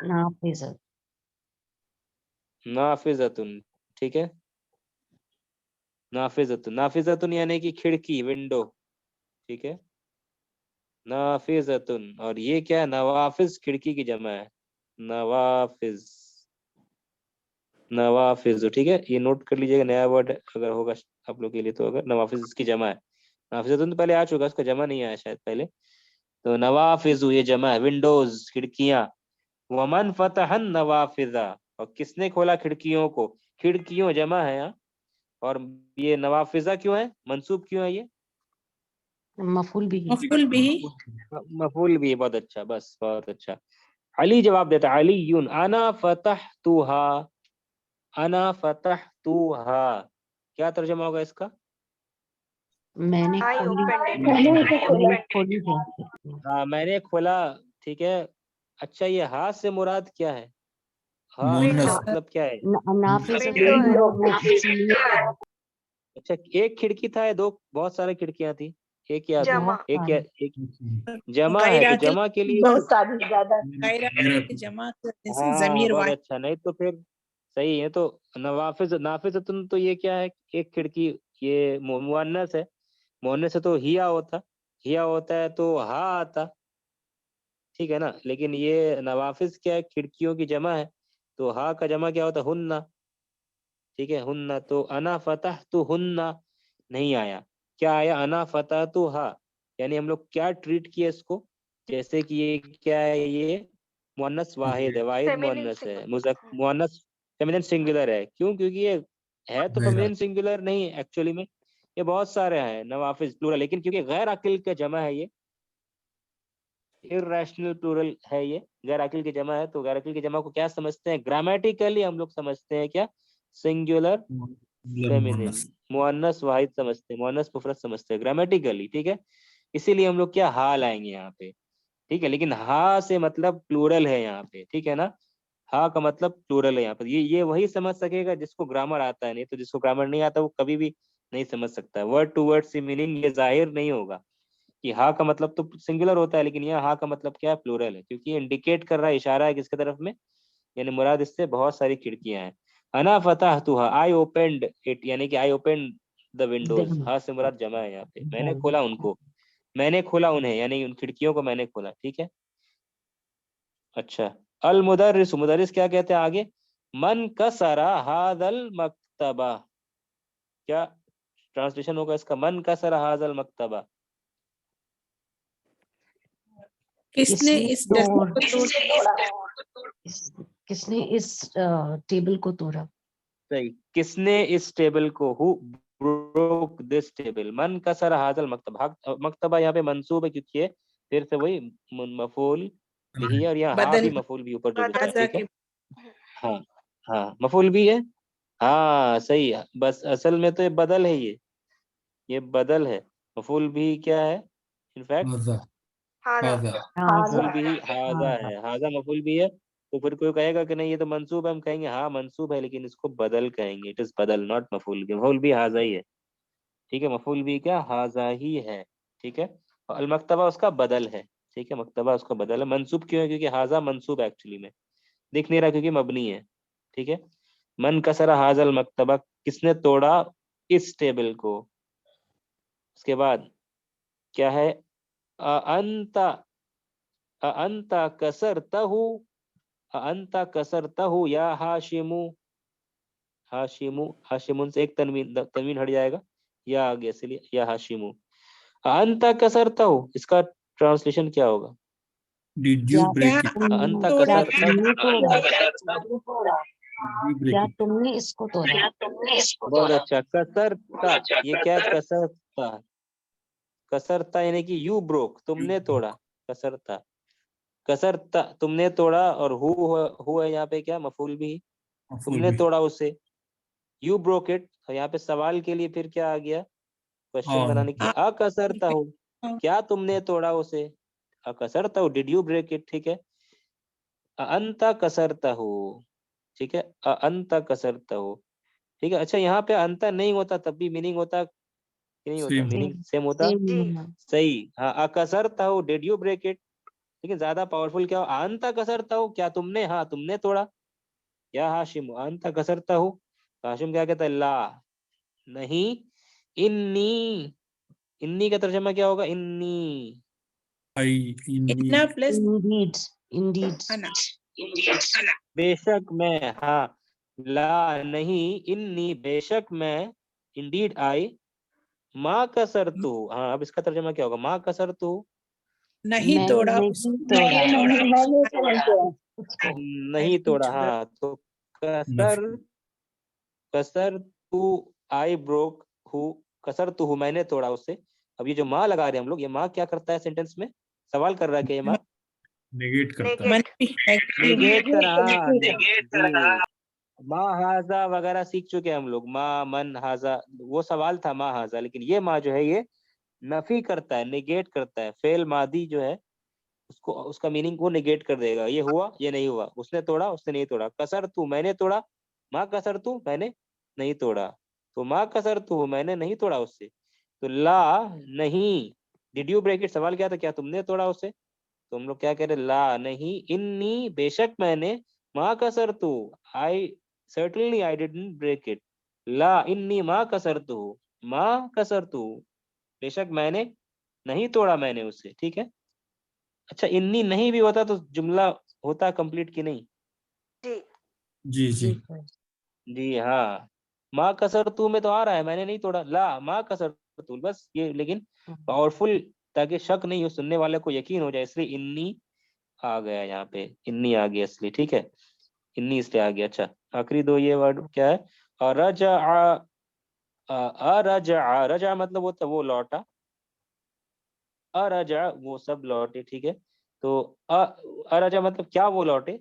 नाफिजा। नाफिजतुन। ठीक है, नाफिजतुन, नाफिजतुन यानी कि खिड़की, विंडो। ठीक है, नाफिजतुन, और ये क्या है, नवाफिज, खिड़की की जमा है, नवाफिज, नवाफिज। ठीक है, ये नोट कर लीजिएगा, नया वर्ड अगर होगा आप लोग के लिए तो। अगर नवाफिज इसकी जमा है, नाफिजतुन तो पहले आ चुका, इसका जमा नहीं आया शायद पहले, तो नवाफिज ये जमा है, विंडोज, खिड़कियां। वमन फतहन नवाफिजा, और किसने खोला खिड़कियों को, खिड़कियों जमा है यहाँ। और ये नवाफिजा क्यों है, मंसूब क्यों है ये, मफूल भी। मफूल बिही मफूल भी है। बहुत अच्छा, बस बहुत अच्छा। अली जवाब देता है, अलीयुन अना फतहतुहा, अना फतहतुहा, क्या तर्जुमा होगा इसका, मैंने खोली, मैंने उसे खोला। मैंने खोली है। हाँ मैंने खोला। ठीक है, अच्छा ये हाथ से मुराद क्या है, हाँ मोनस, का मतलब क्या है, नाफिजा विंडो अच्छा एक खिड़की था या दो, बहुत सारी खिड़कियां थी, एक या दो, बहुत एक या सारे। एक, जमा है, तो गैरातिल जमा के लिए बहुत सारी ज्यादा। गैरातिल की जमा करने से हाँ जमीर बहुत वाहिद। अच्छा, नहीं तो फिर सही है। तो नवाफिज, नाफिजतुन तो ये क्या है, एक खिड़की, ये मुअन्नस है, मुअन्नस से तो हिया होता है तो हा आता। ठीक है ना, लेकिन ये नवाफिज क्या है, खिड़कियों की जमा है, तो हा का जमा क्या होता है, हुन्ना। ठीक है, हुन्ना, तो अना फतह तो हुन्ना नहीं आया, क्या आया, अना फतह तू हा, यानी हम लोग क्या ट्रीट किया इसको, जैसे कि ये क्या है, ये मुअन्नस वाहिद है, वाहिद मुअन्नस है, मुअन्नस फेमिनिन सिंगुलर है। क्यों? क्योंकि ये है तो फेमिनिन सिंगुलर नहीं एक्चुअली में, ये बहुत सारे हैं नवाफिज प्लूरल, लेकिन क्योंकि गैर अकिल का जमा है, ये इर्रेशनल प्लूरल है, ये गैर अकिल की जमा है, तो गैर अकिल की जमा को क्या समझते हैं, ग्रामेटिकली हम लोग समझते हैं क्या, सिंगुलर फेमिनिन, मुअन्नस वाहिद समझते हैं, मुअन्नस मुफरद समझते हैं ग्रामेटिकली, ठीक है। इसीलिए हम लोग क्या हा लाएंगे यहाँ पे, ठीक है। लेकिन हा से मतलब प्लूरल है यहाँ पे, ठीक है ना, हा का मतलब प्लूरल है यहाँ पर। ये वही समझ सकेगा जिसको ग्रामर आता है, नहीं तो जिसको ग्रामर नहीं आता वो कभी भी नहीं समझ सकता है। वर्ड टू वर्ड से मीनिंग ये जाहिर नहीं होगा कि हा का मतलब तो सिंगुलर होता है, लेकिन यहाँ हा का मतलब क्या है, प्लूरल है, क्योंकि ये इंडिकेट कर रहा है, इशारा है किसके तरफ में, यानी मुराद इससे बहुत सारी खिड़कियां हैं। अना फतह तुहा, आई ओपेंड इट, यानी कि आई ओपेंड द विंडोज, हा से मुराद जमा है यहाँ पे, मैंने खोला उनको, मैंने खोला उन्हें, यानी उन खिड़कियों को मैंने खोला, ठीक है। अच्छा, अल मुदर्रिस, मुदर्रिस क्या कहते हैं आगे, मन कसरा हादल मक्तबा, क्या ट्रांसलेशन होगा इसका, मन कसरा हादल मक्तबा, किसने इस टेबल को तोड़ा? किसने इस टेबल को तोड़ा? सही, किसने इस टेबल को, हु ब्रोक दिस टेबल, मन कसरा हादल मक्तबा, मक्तबा यहाँ पे मंसूब है क्योंकि ये फिर से वही मफूल भी है, और यहाँ हा बदल भी मफूल भी ऊपर जो हाजा ठीक है, के हाँ हाँ मफूल भी है, हाँ सही है, बस असल में तो ये बदल है, ये बदल है, मफूल भी क्या है, इनफैक्ट मफूल भी हाजा है, हाजा मफूल भी है। तो फिर कोई कहेगा कि नहीं ये तो मंसूब है, हम कहेंगे हाँ मंसूब है, लेकिन इसको बदल कहेंगे, इट इज बदल नॉट मफूल भी, मफूल भी हाजा ही है, ठीक है, मफूल भी क्या हाजा ही है, ठीक है। और अल मक्तबा उसका बदल है, ठीक है, मक्तबा उसका बदल है। मंसूब क्यों है, क्योंकि हाजा मंसूब एक्चुअली में दिख नहीं रहा क्योंकि मबनी है, ठीक है। मन कसरा हाजल मक्तबा, किसने तोड़ा इस टेबल को, उसके बाद क्या है, अंता, अंता कसरतहु, अंता कसरतहु या हाशिमु, हाशिमु, हाशिमुन से एक तनवीन, तनवीन हट जाएगा, या आगे इसलिए या हाशिमु, अंता कसरतहु, इसका ट्रांसलेशन क्या होगा, Did you break it? अंता तोड़ा? कसरतहु, Did you break क्या it? तुमने इसको तोड़ा? बहुत अच्छा, कसरता, ये क्या कसरता, कसरता यानी कि यू ब्रोक, तुमने तोड़ा, कसरता, कसरता तुमने तोड़ा, और हु है यहाँ पे क्या मफूल भी, Maful तुमने bhi. तोड़ा उसे, यू ब्रोक इट, और यहाँ पे सवाल के लिए फिर क्या आ गया, क्वेश्चन बनाने के लिए, अकसरता हो, क्या तुमने तोड़ा उसे, अकसरता हो, डिड यू ब्रेक इट, ठीक है। अंता कसरता हो, ठीक है, अंता कसरता हो, ठीक है। अच्छा, यहाँ पे अंता नहीं होता तब भी मीनिंग होता कि नहीं होता, Same. मीनिंग सेम होता, सही, हाँ, अकसरता हो, डिड यू ब्रेक इट, लेकिन ज्यादा पावरफुल क्या हो, अंता कसरता हो, क्या तुमने, हाँ तुमने तोड़ा, या हाशिम अंता कसरता हो, हाशिम क्या कहता है, ला नहीं, इन्नी, इन्नी का तर्जमा क्या होगा, इन्नी, इन्ना प्लस इंडीड, इंडीड, अना, बेशक मैं, हाँ, ला नहीं, इन्नी बेशक मैं, इंडीड आई, माँ कसरतु, हाँ अब इसका तर्जमा क्या होगा, माँ कसरतु, नहीं मैंने तोड़ा नहीं तोड़ा उसको। नहीं तोड़ा, हाँ, तो कसर, कसर तू, आई ब्रोक हु, कसर तू हूँ, मैंने तोड़ा उससे। अब ये जो माँ लगा रहे हैं हम लोग, ये माँ क्या करता है सेंटेंस में, सवाल कर रहा है कि ये माँ Negate करता है. नेगेट कर रहा, जी, माँ हाजा वगैरह सीख चुके हैं हम लोग, माँ मन हाजा, वो सवाल था माँ हाजा, लेकिन ये माँ जो है ये नफी करता है, नेगेट करता है, फेल मादी जो है उसको, उसका मीनिंग को नेगेट कर देगा, ये हुआ ये नहीं हुआ, उसने तोड़ा उसने नहीं तोड़ा, कसर तू मैंने तोड़ा, माँ कसर तू मैंने नहीं तोड़ा, तो माँ कसर तू मैंने नहीं तोड़ा उससे, तो ला नहीं, डिड यू ब्रेक इट, सवाल क्या था, क्या तुमने तोड़ा उससे, तो हम लोग क्या कह रहे, ला नहीं, इन्नी बेशक मैंने, माँ कसर तू, I certainly I didn't break it, ला इन्नी माँ कसर तू, माँ कसर तू, बेशक मैंने नहीं तोड़ा मैंने उससे, ठीक है। अच्छा, इन्नी नहीं भी होता तो जुमला होता कंप्लीट कि नहीं, जी जी. जी हाँ, माँ कसर तू में तो आ रहा है मैंने नहीं तोड़ा, ला माँ कसर रतूल, बस ये, लेकिन पावरफुल, ताकि शक नहीं हो, सुनने वाले को यकीन हो जाए, इसलिए इन्नी आ गया यहाँ पे, इन्नी आ गया इसलिए, ठीक है, इन्नी इसलिए आ गया। अच्छा, आखिरी दो ये वर्ड क्या है? रजा, अरजा, रजा मतलब वो लौटा, अरजा वो सब लौटे, ठीक है। तो अरजा मतलब क्या वो लौटे,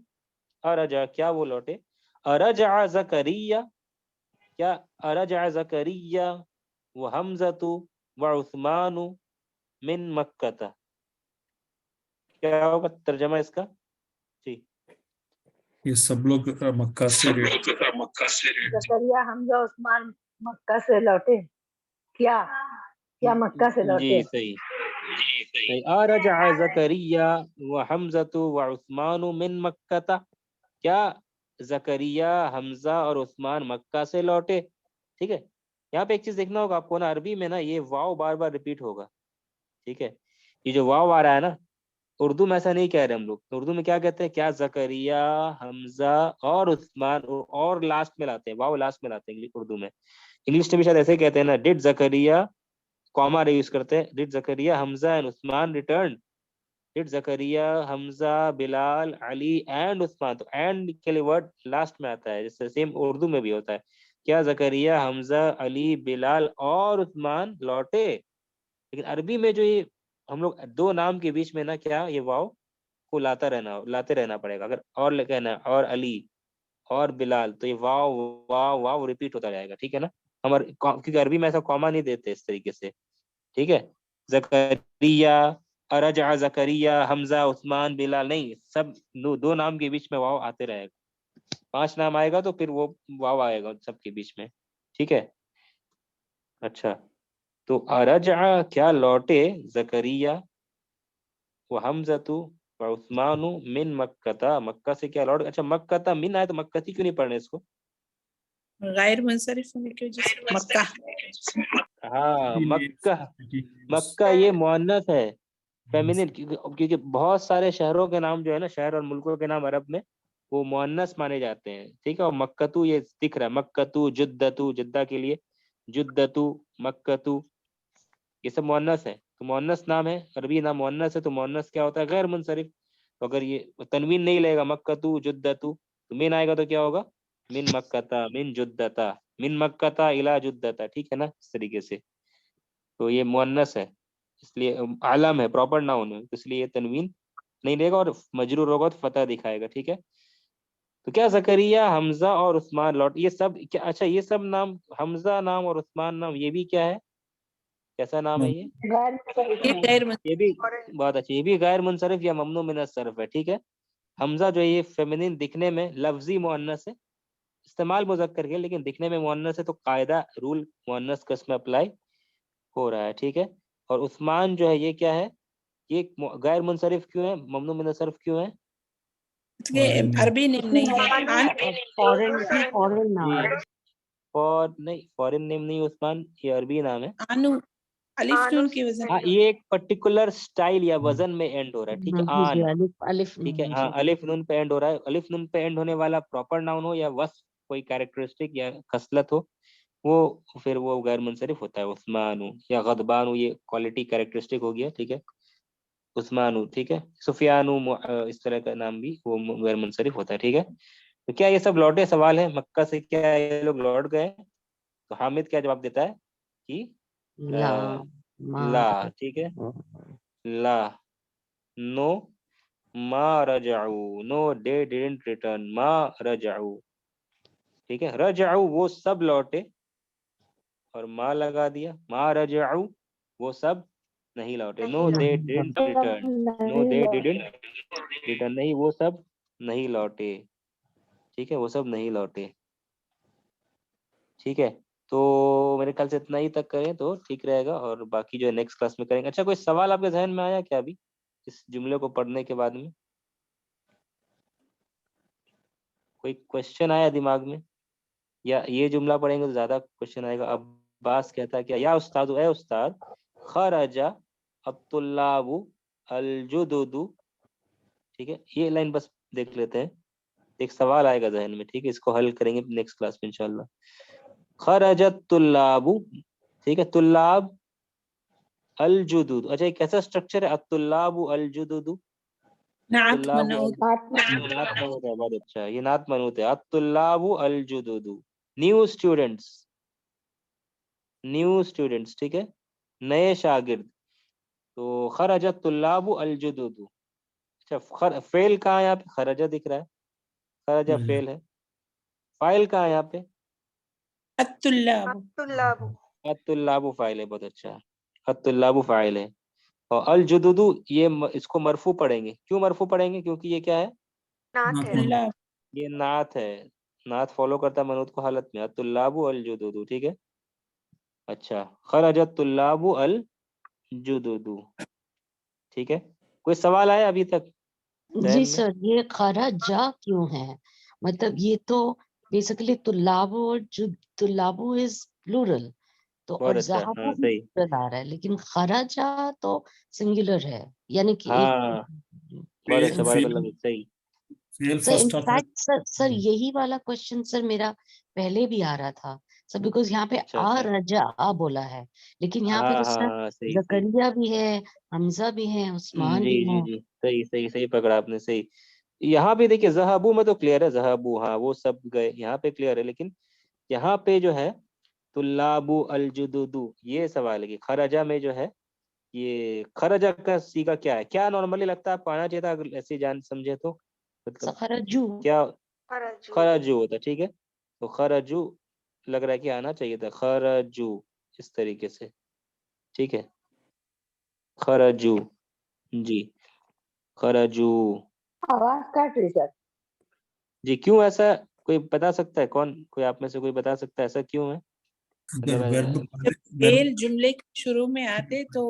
अरजा क्या वो लौटे, अरजा ज़करिया, क्या अरजा ज़करिया व हमज़तु व उस्मानु मिन मक्का, क्या होगा तर्जमा इसका जी? ये सब लोग मक्का से जकरिया हमजा उस्मान मक्का से लौटे, क्या मक्का से लौटे? जी सही, अरजा ज़करिया व हमज़तु व उस्मानु मिन मक्का, क्या ज़करिया, हमजा और उस्मान मक्का से लौटे, ठीक है। यहाँ पे एक चीज देखना होगा आपको ना, अरबी में ना ये वाव बार बार रिपीट होगा, ठीक है। ये जो वाव आ रहा है ना, उर्दू में ऐसा नहीं कह रहे हम लोग, उर्दू में क्या कहते हैं, क्या ज़करिया, हमजा और उस्मान, और लास्ट में लाते हैं, वाव लास्ट में लाते हैं उर्दू में। इंग्लिश में भी शायद ऐसे ही कहते हैं ना, डिड ज़करिया, कॉमा यूज करते हैं, did Zakaria Hamza and Usman return, did Zakaria, Hamza, Bilal, Ali and Usman, तो एंड के लिए वर्ड लास्ट में आता है, जैसे सेम उर्दू में भी होता है, क्या ज़करिया, हमजा, अली, बिलाल और उस्मान लौटे। लेकिन अरबी में जो ये हम लोग दो नाम के बीच में ना, क्या ये वाव को लाते रहना पड़ेगा, अगर और कहना है और अली और बिलाल, तो ये वाव वाव वाव रिपीट होता जाएगा, ठीक है ना। हमारे क्योंकि अरबी में ऐसा कॉमा नहीं देते इस तरीके से, ठीक है। ज़करिया, अरजा ज़करिया, हमजा, उस्मान, बिलाल नहीं, सब दो नाम के बीच में वाव आते रहेगा। 5 नाम आएगा तो फिर वो वाव आएगा सबके बीच में, ठीक है। अच्छा, तो अरजा क्या लौटे, ज़करिया व हमज़तु व उस्मानु मिन मक्का, मक्का से क्या लौटे। अच्छा, मक्का मिन आए तो मक्कती क्यों नहीं पढ़ने इसको? गैर मुंसरिफ होने की वजह से मक्का। हाँ, मक्का ये मुअन्नस है, फेमिनिन, क्योंकि बहुत सारे शहरों के नाम जो है ना, शहर और मुल्कों के नाम अरब में वो मुअन्नस माने जाते हैं, ठीक है। और मक्कतू ये दिख रहा है, मक्कतू, जुद्दतू, जिद्दा के लिए जुद्दतू, मक्कतू, ये सब मुअन्नस है, तो मुअन्नस नाम है, अरबी नाम मुअन्नस है, तो मुअन्नस क्या होता है, गैर मुंसरिफ। तो अगर ये तनवीन नहीं लेगा, मक्कतू, जुद्दतू, तो मिन आएगा तो क्या होगा, मिन मक्कता, मिन जुद्दता, मिन मक्कता इला जुद्दता, ठीक है ना, इस तरीके से। तो ये मुअन्नस है, इसलिए आलम है, प्रॉपर नाउन है, तो इसलिए ये तनवीन नहीं लेगा, और मजरूर होगा तो फतह दिखाएगा, ठीक है। तो क्या ज़करिया, हमजा और उस्मान लौट, ये सब क्या, अच्छा ये सब नाम, हमजा नाम और उस्मान नाम, ये भी क्या है, कैसा नाम है ये ये गैर ये भी बहुत अच्छी, ये भी गैर मुनसरिफ या ममनू मिन सर्फ है, ठीक है। हमजा जो है ये फेमिनिन दिखने में लफ्जी मुअन्नस है, इस्तेमाल मुज़क्कर के, लेकिन दिखने में मुअन्नस है, तो कायदा रूल मुअन्नस का इसमें अप्लाई हो रहा है, ठीक है। और उस्मान जो है ये क्या है, ये गैर मुनसरिफ क्यों है, ममनू मिन सर्फ क्यों है? अरबी नेम नहीं है, फॉरेन नाम है। फॉरेन नेम नहीं उस्मान, ये अरबी नाम है। आनु, अलिफ नून की वजह हाँ, ये एक पर्टिकुलर स्टाइल या वजन में एंड हो रहा है, ठीक है। जी, आन, अलिफ ठीक है, हाँ, अलिफ नून पे एंड हो रहा है, अलिफ नून पे एंड होने वाला प्रॉपर नाउन हो या वस्फ, कोई कैरेक्टरिस्टिक या खसलत हो, वो फिर वो गैर मुनसरिफ होता है। उस्मानु या गदबानु, ये क्वालिटी कैरेक्टरिस्टिक हो गया, ठीक है। उस्मानु, ठीक है। सुफियानु, इस तरह का नाम भी वो गैर मुनसरिफ होता है, ठीक है। तो क्या ये सब लौटे, सवाल है मक्का से क्या ये लोग लौट गए? तो हामिद क्या जवाब देता है कि ला, ला, ठीक है, ला, नो, मा रजाऊ, नो दे डिडंट रिटर्न, मा रजाऊ, ठीक है। रजाऊ वो सब लौटे, और मा लगा दिया, मा रजाऊ वो सब नहीं लौटे, no they didn't return, no they didn't return, नहीं वो सब नहीं लौटे, ठीक है, वो सब नहीं लौटे, ठीक है। तो मेरे ख्याल से इतना ही तक करें तो ठीक रहेगा, और बाकी जो है नेक्स्ट क्लास में करेंगे। अच्छा, कोई सवाल आपके जहन में आया क्या अभी इस जुमले को पढ़ने के बाद में? कोई क्वेश्चन आया दिमाग में, या ये जुमला पढ़ेंगे तो ज्यादा क्वेश्चन आएगा। अब्बास कहता है क्या, या उस्ताद, ए उस्ताद, खरजा अब्दुल्लाबु अलजुदुदु, ठीक है। ये लाइन बस देख लेते हैं, एक सवाल आएगा जहन में, ठीक है, इसको हल करेंगे नेक्स्ट क्लास में इंशाल्लाह। खरजत तुल्लाबु, ठीक है, तुल्लाब अल जुदूद। अच्छा, ये कैसा स्ट्रक्चर है? अत्तुल्लाबु अल जुदूदु। नात तुल्लाबु मनऊत। नात मनूत है, बहुत अच्छा, ये नात मनूत है। अत्तुल्लाबु अल जुदूदु, न्यू स्टूडेंट्स, न्यू स्टूडेंट्स, ठीक है, नए शागिर्द। तो खरजा तुल्लाबु अल जुदूदु। अच्छा, फेल कहाँ है यहाँ पे? खरजा दिख रहा है, खरजा फेल है। फाइल कहाँ है यहाँ पे? अत्तुल्लाब। अत्तुल्लाबु फाइल है, बहुत अच्छा, अत्तुल्लाबु फाइल है। और अल जुदूदु ये इसको मरफू पढ़ेंगे। क्यों मरफू पढ़ेंगे? क्योंकि ये क्या है? अत्तुल्लाब। ये नात है, नात फॉलो करता है मनूत को हालत में। अत्तुल्लाबु अल जुदूदु, ठीक है। अच्छा, खरजत तुल्लाबु अल जुदूदु, ठीक है। कोई सवाल आया अभी तक जहन जी में? सर, ये खरजा क्यों है? मतलब ये तो बेसिकली तुल्लाबु और तुल्लाबु इज प्लूरल, तो बहुत और अच्छा, हाँ ज़हाबु भी सही, प्लूरल आ रहा है, लेकिन खरजा तो सिंगुलर है, यानी कि एक। हाँ बहुत अच्छा, बारकाल्लाह फीक, सही। फेल सर फर्स्ट आता है। इनफैक्ट सर यही वाला क्वेश्चन सर मेरा पहले भी आ रहा था सर, बिकॉज यहाँ पे अच्छा आ अच्छा, रजा आ बोला है, लेकिन यहाँ पे हाँ तो हाँ सर हाँ, सही सही। जकरिया भी है, हमजा भी है, उस्मान जी भी जी है। जी, सही सही सही पकड़ा आपने, सही। यहाँ पे देखिए जहाबू में तो क्लियर है, जहाबू, हाँ वो सब गए, यहाँ पे क्लियर है। लेकिन यहाँ पे जो है तुल्लाबु अल जुदुदु, ये सवाल है कि खरजा में जो है, ये खरजा का सीगा क्या है? क्या नॉर्मली लगता है आपको आना चाहिए था, अगर ऐसे जान समझे तो? मतलब खरजू। क्या? खरजू होता, ठीक है। तो खरजू लग रहा है कि आना चाहिए था, खरजू, इस तरीके से, ठीक है। खरजू, जी, खरजू। आवाज काट रही सर। जी, क्यों ऐसा? कोई बता सकता है? कौन, कोई आप में से कोई बता सकता है ऐसा क्यों है? अगर मतलब जब फेल जुमले के शुरू में आते तो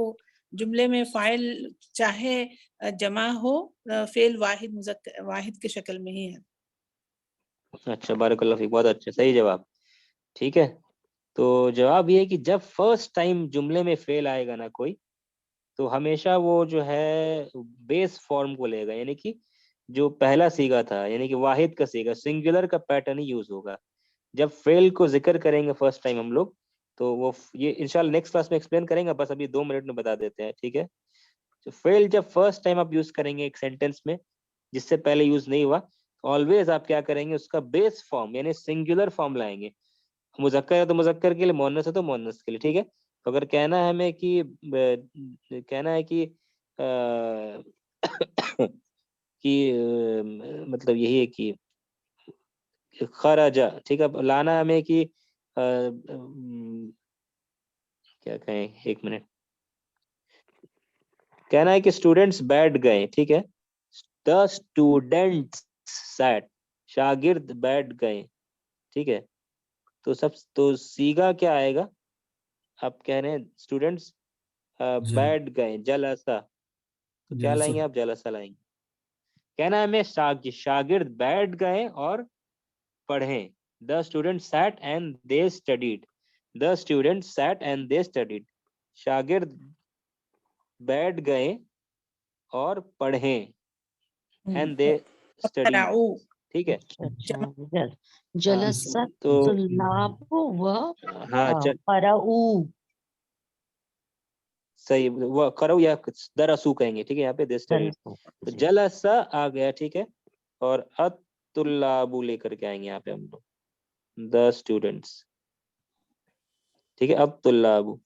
जुमले में फाइल चाहे जमा हो, फेल वाहिद मुज़क्कर वाहिद की शक्ल में ही है। अच्छा, बारकल्लाह फीक, बहुत अच्छा, सही जवाब, ठीक है। तो जवाब ये है कि जब फर्स्ट टाइम जुमले में फेल आएगा ना कोई, तो हमेशा वो जो है बेस फॉर्म को लेगा, यानी कि जो पहला सीगा था, यानी कि वाहिद का सीगा, सिंगुलर का पैटर्न ही यूज होगा। जब फेल को जिक्र करेंगे फर्स्ट टाइम हम लोग, तो वो ये इंशाल्लाह नेक्स्ट क्लास में एक्सप्लेन करेंगे, बस अभी 2 मिनट में बता देते हैं, ठीक है। तो फेल जब फर्स्ट टाइम आप यूज करेंगे एक सेंटेंस में, जिससे पहले यूज नहीं हुआ, ऑलवेज आप क्या करेंगे, उसका बेस फॉर्म यानी सिंगुलर फॉर्म लाएंगे। मुजक्कर है तो मुजक्कर के लिए, मोनस है तो मोनस के लिए, ठीक है। तो अगर कहना है हमें कि कहना है कि कि मतलब यही है कि खराजा, ठीक है। अब लाना है हमें कि क्या कहें, एक मिनट। कहना है कि स्टूडेंट्स बैठ गए, ठीक है। द स्टूडेंट्स सैट, शागिर्द बैठ गए, ठीक है। तो सीगा क्या आएगा? आप कह रहे हैं स्टूडेंट्स बैठ गए, जलसा, तो क्या लाएंगे आप? जलसा लाएंगे। कहना है हमें शागिर्द बैठ गए और पढ़ें। The student sat and they studied, the student sat and they studied, शागिर्द बैठ गए और पढ़ें, एंड दे स्टडीड, क़राऊ। ठीक है। अच्छा, हाँ, जलसत तो तुल्लाबु व हाँ चल, क़राऊ। सही, वो करो या दरअसू कहेंगे, ठीक है, यहाँ पे दे स्टडीड। तो जी। जलसा आ गया, ठीक है। और अत्तुल्लाबु लेकर के आएंगे यहाँ पे हम लोग, द स्टूडेंट्स, ठीक है। अत्तुल्लाबु,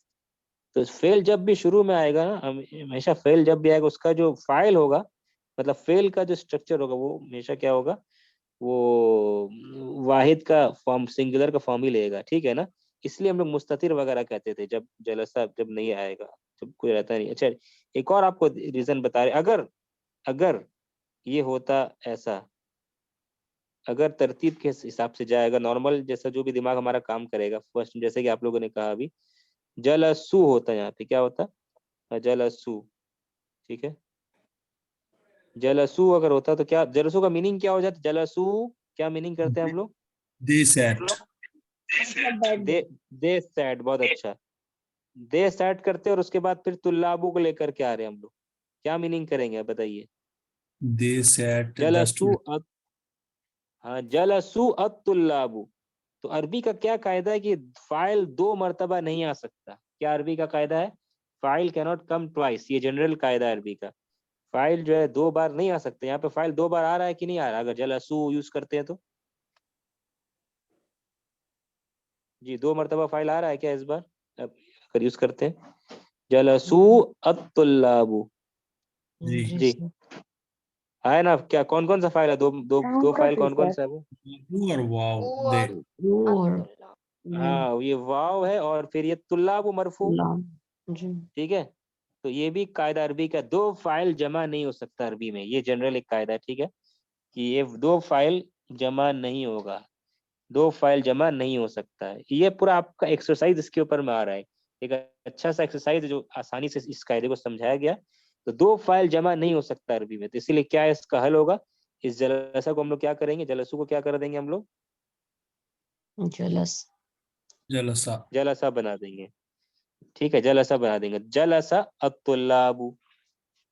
तो फेल जब भी शुरू में आएगा ना, हमेशा फेल जब भी आएगा, उसका जो फाइल होगा, मतलब फेल का जो स्ट्रक्चर होगा, वो हमेशा क्या होगा, वो वाहिद का फॉर्म, सिंगुलर का फॉर्म ही लेगा, ठीक है ना। इसलिए हम लोग मुस्ततिर वगैरह कहते थे जब जलसा जब नहीं आएगा, जब कोई रहता नहीं। अच्छा, एक और आपको रीजन बता रहे, अगर अगर ये होता ऐसा, अगर तरतीब के हिसाब से जाएगा, नॉर्मल जैसा जो भी दिमाग हमारा काम करेगा, फर्स्ट जैसे कि आप लोगों ने कहा अभी, जलसू होता है यहाँ पे, क्या होता है? जलसू, ठीक है। जलसू अगर होता तो क्या, जलसू का मीनिंग क्या हो जाता? जलसू क्या मीनिंग करते हैं हम लोग? दे सैट। दे दे सैड, बहुत अच्छा, दे सैड करते हैं, और उसके बाद फिर तुल्लाबू को लेकर के आ रहे हैं हम लोग, क्या मीनिंग करेंगे आप बताइए? दे सैट द जलसू स्टूडेंट। हाँ, जलसू अत्तुल्लाबू। तो अरबी का क्या कायदा है कि फाइल 2 मर्तबा नहीं आ सकता? क्या अरबी का कायदा है? File can not come twice, ये जनरल कायदा है अरबी का। फाइल जो है 2 बार नहीं आ सकते। यहाँ पे फाइल 2 बार आ रहा है कि नहीं आ रहा, अगर जलसू यूज करते हैं तो? जी 2 मरतबा फाइल आ रहा है क्या इस बार अगर यूज करते हैं? जलसू अत्तुल्लाबु, जी जी सर। है ना? क्या कौन कौन सा फाइल है? दो फाइल कौन कौन सा है वो? और वाव दे और हाँ ये वाव है और फिर ये तुल्लाबु मरफू, लाम जी ठीक है। तो ये भी कायदा अरबी का, 2 फाइल जमा नहीं हो सकता अरबी में, ये जनरल एक कायदा है, ठीक है, कि ये 2 फाइल जमा नहीं होगा, 2 फाइल जमा नहीं हो सकता है। ये पूरा आपका एक्सरसाइज इसके ऊपर में आ रहा है, एक अच्छा सा एक्सरसाइज जो आसानी से इस कायदे को समझाया गया। तो 2 फाइल जमा नहीं हो सकता अरबी में, तो इसीलिए क्या इसका हल होगा, इस जलसा को हम लोग क्या करेंगे, जलसू को क्या कर देंगे हम लोग, जलस जलसा जलसा बना देंगे, ठीक है, जलसा बना देंगे, जलसा अत्तुल्लाबु,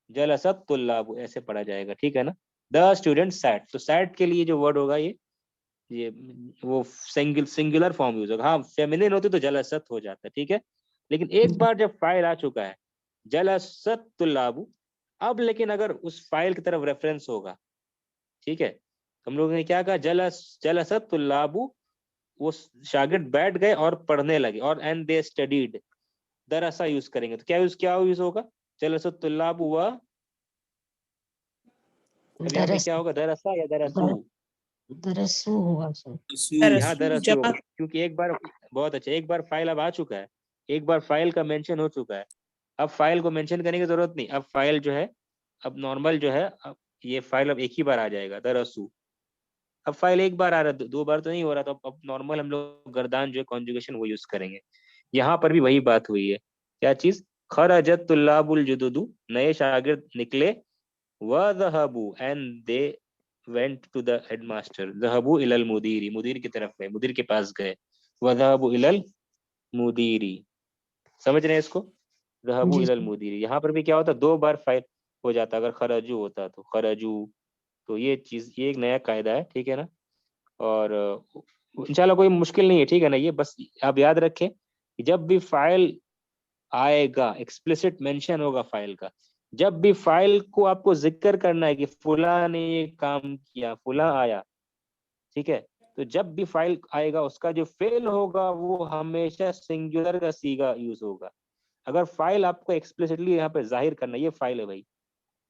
जलसा तुल्लाबु ऐसे पढ़ा जाएगा, ठीक है ना। द स्टूडेंट सैट, तो सैट के लिए जो वर्ड होगा ये वो सिंगुलर फॉर्म यूज होगा। हाँ फेमिनिन होती तो जलसत हो जाता है, ठीक है। लेकिन एक बार जब फाइल आ चुका है जलसत तुल्लाबु, अब लेकिन अगर उस फाइल की तरफ रेफरेंस होगा, ठीक है, हम लोगों ने क्या कहा, जलसत तुल्लाबु, वो शागिर्द बैठ गए और पढ़ने लगे, और एंड दे स्टडीड, दरसा यूज करेंगे तो क्या यूज होगा, जलसत तुल्लाबु व, अब यहाँ पे दरस क्या होगा, दरसा या दरसू? दरसू हुआ सर। यहाँ दरअसल दरअसल जमा होगा, क्योंकि एक बार, बहुत अच्छा, एक बार फाइल अब आ चुका है, एक बार फाइल का मेंशन हो चुका है, अब फाइल को मेंशन करने की जरूरत नहीं, अब फाइल जो है, अब नॉर्मल जो है, अब ये फाइल अब एक ही बार आ जाएगा दरअसू। अब फाइल एक बार आ रहा है, 2 बार तो नहीं हो रहा, तो अब नॉर्मल हम लोग गर्दान जो है कॉन्जुगेशन वो यूज करेंगे। यहाँ पर भी वही बात हुई है, क्या चीज, खरजत तुल्लाबुल जुदुदु, नए शागिर्द निकले, व ज़हबू and they went to the headmaster, ज़हबू इलल मुदीरी, मुदीर की तरफ गए, मुदीर के पास गए, व ज़हबू इलल मुदीरी, समझ रहे हैं इसको, ज़हबू जी इलल सर। मुदीरी। यहाँ पर भी क्या होता, 2 बार फाइल हो जाता, अगर खरजू होता तो खरजू। तो ये चीज, ये एक नया कायदा है, ठीक है ना। और इंशाल्लाह कोई मुश्किल नहीं है, ठीक है ना। ये बस आप याद रखें कि जब भी फाइल आएगा, एक्सप्लिसिट मेंशन होगा फाइल का, जब भी फाइल को आपको जिक्र करना है कि फुला ने ये काम किया, फुला आया, ठीक है, तो जब भी फाइल आएगा उसका जो फेल होगा वो हमेशा सिंगुलर का सीगा यूज होगा। अगर फाइल आपको एक्सप्लिसिटली यहाँ पे जाहिर करना है, ये फाइल है भाई,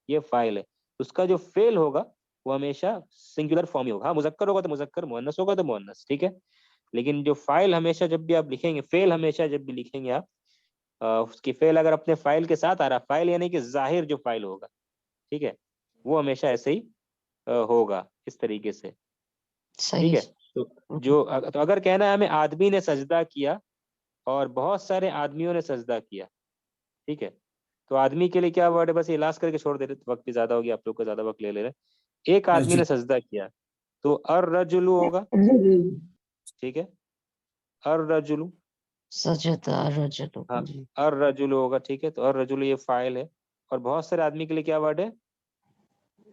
ये फाइल है, उसका जो फेल होगा वो हमेशा सिंगुलर फॉर्म ही होगा। हाँ मुजक्कर होगा तो मुजक्कर, मुअन्नस होगा तो मुअन्नस, ठीक है। लेकिन जो फाइल हमेशा जब भी आप लिखेंगे, फेल हमेशा जब भी लिखेंगे आप, उसकी फेल अगर अपने फाइल के साथ आ रहा, फाइल यानी कि जाहिर जो फाइल होगा, ठीक है, वो हमेशा ऐसे ही होगा, इस तरीके से, ठीक सही है। तो जो तो अगर कहना है हमें आदमी ने सजदा किया और बहुत सारे आदमियों ने सजदा किया, ठीक है, तो आदमी के लिए क्या वर्ड है, बस ये लास्ट करके छोड़ दे रहे, वक्त भी ज्यादा हो गया, आप लोग का ज्यादा वक्त ले ले रहे। एक आदमी ने सजदा किया तो अर रजुलु होगा, ठीक है, अर रजुलु, सजदा रजलू हाँ जी अर रजुलु होगा, ठीक है, तो अर रजुलु ये फाइल है, और बहुत सारे आदमी के लिए क्या वर्ड है,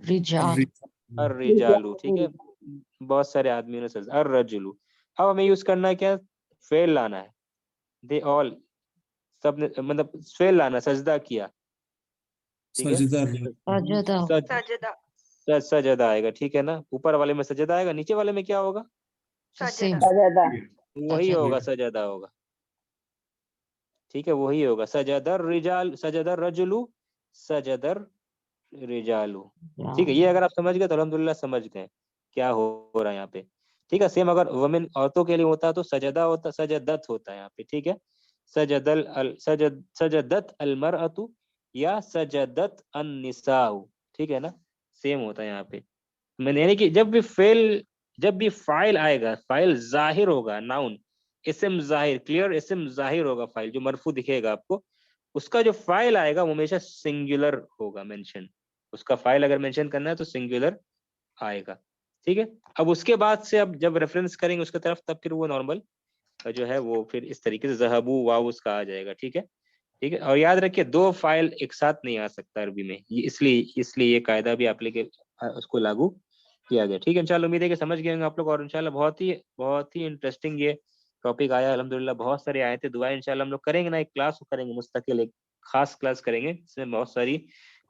रिजाल अर रिजालू, ठीक है, बहुत सारे आदमियों ने सजदा, अर रजुलु। अब हमें यूज करना है क्या, फेल लाना है, दे ऑल, सब ने मतलब फेल लाना, सजदा किया, ठीक है, सजदा सजदा सजदा आएगा, ठीक है ना। ऊपर वाले में सजदा आएगा, नीचे वाले में क्या होगा, सेम सजदा वही होगा, सजदा होगा, ठीक है, वही होगा, सजदर रिजाल, सजदर रजुलु, सजदर रिजालू, ठीक है। ये अगर आप समझ गए तो अल्हम्दुलिल्लाह समझ गए क्या हो रहा है यहाँ पे, ठीक है। सेम अगर वुमेन औरतों के लिए होता तो सजदा होता, सजदत होता है यहाँ पे, ठीक है, सजदत अल मरअतु या सजदत अन निसाउ, ठीक है ना, सेम होता है यहाँ पे। मैंने यानी कि जब भी फाइल आएगा, फाइल जाहिर होगा, नाउन इस्म जाहिर, क्लियर इस्म जाहिर होगा, फाइल जो मरफू दिखेगा आपको, उसका जो फाइल आएगा वो हमेशा सिंगुलर होगा मेंशन, उसका फाइल अगर मेंशन करना है तो सिंगुलर आएगा, ठीक है। अब उसके बाद से अब जब रेफरेंस करेंगे उसके तरफ, तब फिर वो नॉर्मल जो है वो फिर इस तरीके से ज़हबू वाव उसका आ जाएगा, ठीक है, ठीक है। और याद रखिए 2 फाइल एक साथ नहीं आ सकता अरबी में, ये इसलिए ये कायदा भी आप लेके उसको लागू किया गया, ठीक है। इंशाल्लाह उम्मीद है कि समझ गए होंगे आप लोग, और इंशाल्लाह बहुत ही इंटरेस्टिंग ये टॉपिक आया अल्हम्दुलिल्लाह, बहुत सारे आए थे। दुआ इंशाल्लाह हम लोग करेंगे ना, एक क्लास करेंगे मुस्तकिल, एक खास क्लास करेंगे, इसमें बहुत सारी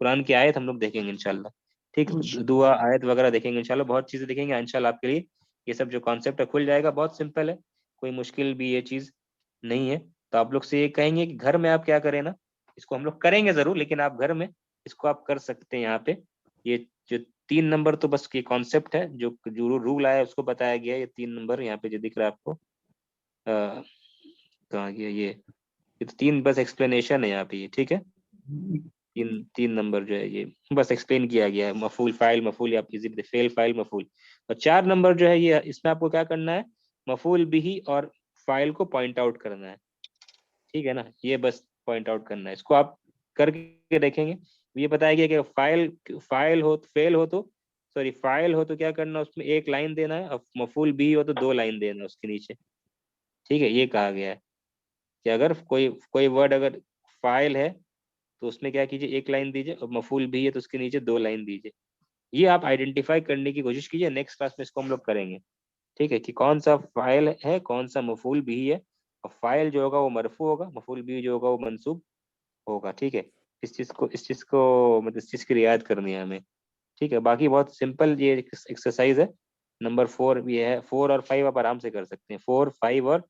कुरान की आयत हम लोग देखेंगे इंशाल्लाह। ठीक, इंशाल्लाह। दुआ आयत वगैरह देखेंगे इंशाल्लाह, बहुत चीजें देखेंगे इंशाल्लाह। आपके लिए ये सब जो कॉन्सेप्ट है खुल जाएगा, बहुत सिंपल है, कोई मुश्किल भी ये चीज नहीं है। तो आप लोग से ये कहेंगे कि घर में आप क्या करें ना, इसको हम लोग करेंगे जरूर, लेकिन आप घर में इसको आप कर सकते हैं। यहाँ पे ये जो 3 नंबर तो बस ये कॉन्सेप्ट है, जो रूल आया है उसको बताया गया है। ये 3 नंबर यहाँ पे जो दिख रहा है आपको, कहाँ गया ये तो 3 बस एक्सप्लेनेशन है यहाँ पे ये, ठीक है। 3 नंबर जो है ये बस एक्सप्लेन किया गया है, मफूल फाइल मफूल या फेल फाइल मफूल। और 4 नंबर जो है ये, इसमें आपको क्या करना है, मफूल बिही और फाइल को पॉइंट आउट करना है, ठीक है ना। ये बस पॉइंट आउट करना है, इसको आप करके देखेंगे। ये बताया गया कि फाइल हो फेल हो तो सॉरी फाइल हो तो क्या करना, उसमें 1 लाइन देना है, और मफूल बिही हो तो 2 लाइन देना है उसके नीचे, ठीक है। ये कहा गया है कि अगर कोई वर्ड अगर फाइल है तो उसमें क्या कीजिए, 1 लाइन दीजिए, और मफूल भी है तो उसके नीचे 2 लाइन दीजिए। ये आप आइडेंटिफाई करने की कोशिश कीजिए, नेक्स्ट क्लास में इसको हम लोग करेंगे, ठीक है, कि कौन सा फाइल है कौन सा मफूल भी है। और फाइल जो होगा वो मरफू होगा, मफूल भी जो होगा वो मंसूब होगा, ठीक है। इस चीज को मतलब इस चीज की रियायत करनी है हमें, ठीक है। बाकी बहुत सिंपल ये एक्सरसाइज है। नंबर 4 भी है, 4 और 5 आप आराम से कर सकते हैं, 4 5 और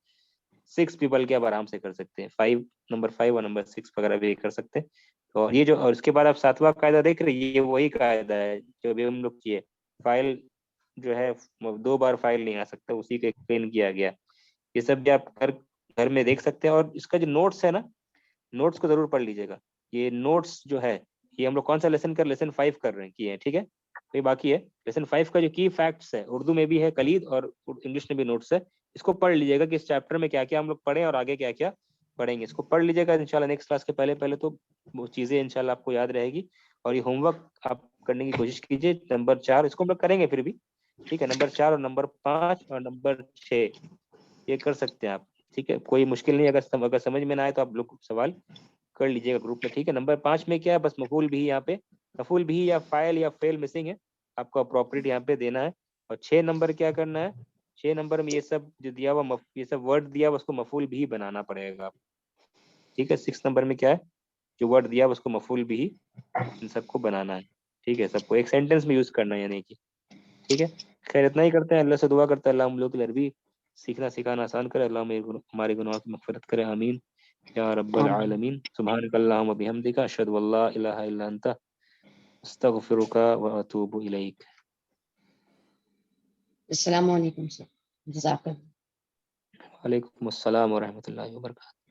6 पीपल के आप आराम से कर सकते हैं, 5 नंबर 5 और नंबर 6 वगैरह भी कर सकते हैं। और ये जो, और उसके बाद आप 7वां कायदा देख रहे हैं, ये वही कायदा है जो अभी हम लोग किए। फाइल जो है 2 बार फाइल नहीं आ सकता, उसी को एक्सप्लेन किया गया। ये सब भी आप घर में देख सकते हैं। और इसका जो नोट्स है ना, नोट्स को जरूर पढ़ लीजिएगा। ये नोट्स जो है, ये हम लोग कौन सा लेसन 5 कर रहे हैं किए हैं, ठीक है। तो ये बाकी है लेसन 5 का जो की फैक्ट्स है, उर्दू में भी है कलीद और इंग्लिश में भी नोट्स है। इसको पढ़ लीजिएगा कि इस चैप्टर में क्या क्या हम लोग पढ़े और आगे क्या क्या पढ़ेंगे, इसको पढ़ लीजिएगा इंशाल्लाह। नेक्स्ट क्लास के पहले पहले तो वो चीजें इंशाल्लाह आपको याद रहेगी। और ये होमवर्क आप करने की कोशिश कीजिए। नंबर 4 इसको हम लोग करेंगे फिर भी, ठीक है। नंबर 4 और नंबर 5 और नंबर 6 ये कर सकते हैं आप, ठीक है। कोई मुश्किल नहीं, अगर समझ में ना आए तो आप लोग सवाल कर लीजिएगा ग्रुप में, ठीक है। नंबर 5 में क्या है, बस मफूल भी यहाँ पे, मफूल भी या फाइल या फेल मिसिंग है, आपको अप्रोप्रिएट यहाँ पे देना है। और 6 नंबर क्या करना है, 6 नंबर में ये सब जो दिया हुआ ये सब वर्ड दिया हुआ उसको मफूल भी बनाना पड़ेगा, ठीक है। 6 नंबर में क्या है, जो वर्ड दिया हुआ उसको मफूल भी इन सबको बनाना है, ठीक है। सबको एक सेंटेंस में यूज करना है यानी कि, ठीक है। खैर इतना ही करते हैं, अल्लाह से दुआ करते हैं अल्लाह हम लोग के लिए अरबी सीखना सिखाना आसान करे, अल्लाह हमारे गुनाहों की मगफिरत करे, आमीन या रब्बल आलमीन। सुब्हानक अल्लाहुम्मा व बिहम्दिका अशहदु अल्ला इलाहा इल्ला अंता अस्तगफिरुका व अतूबु इलैक। अस्सलाम वालेकुम सर, जज़ाकल्लाह। वालेकुम अस्सलाम व रहमतुल्लाहि व बरकातहू।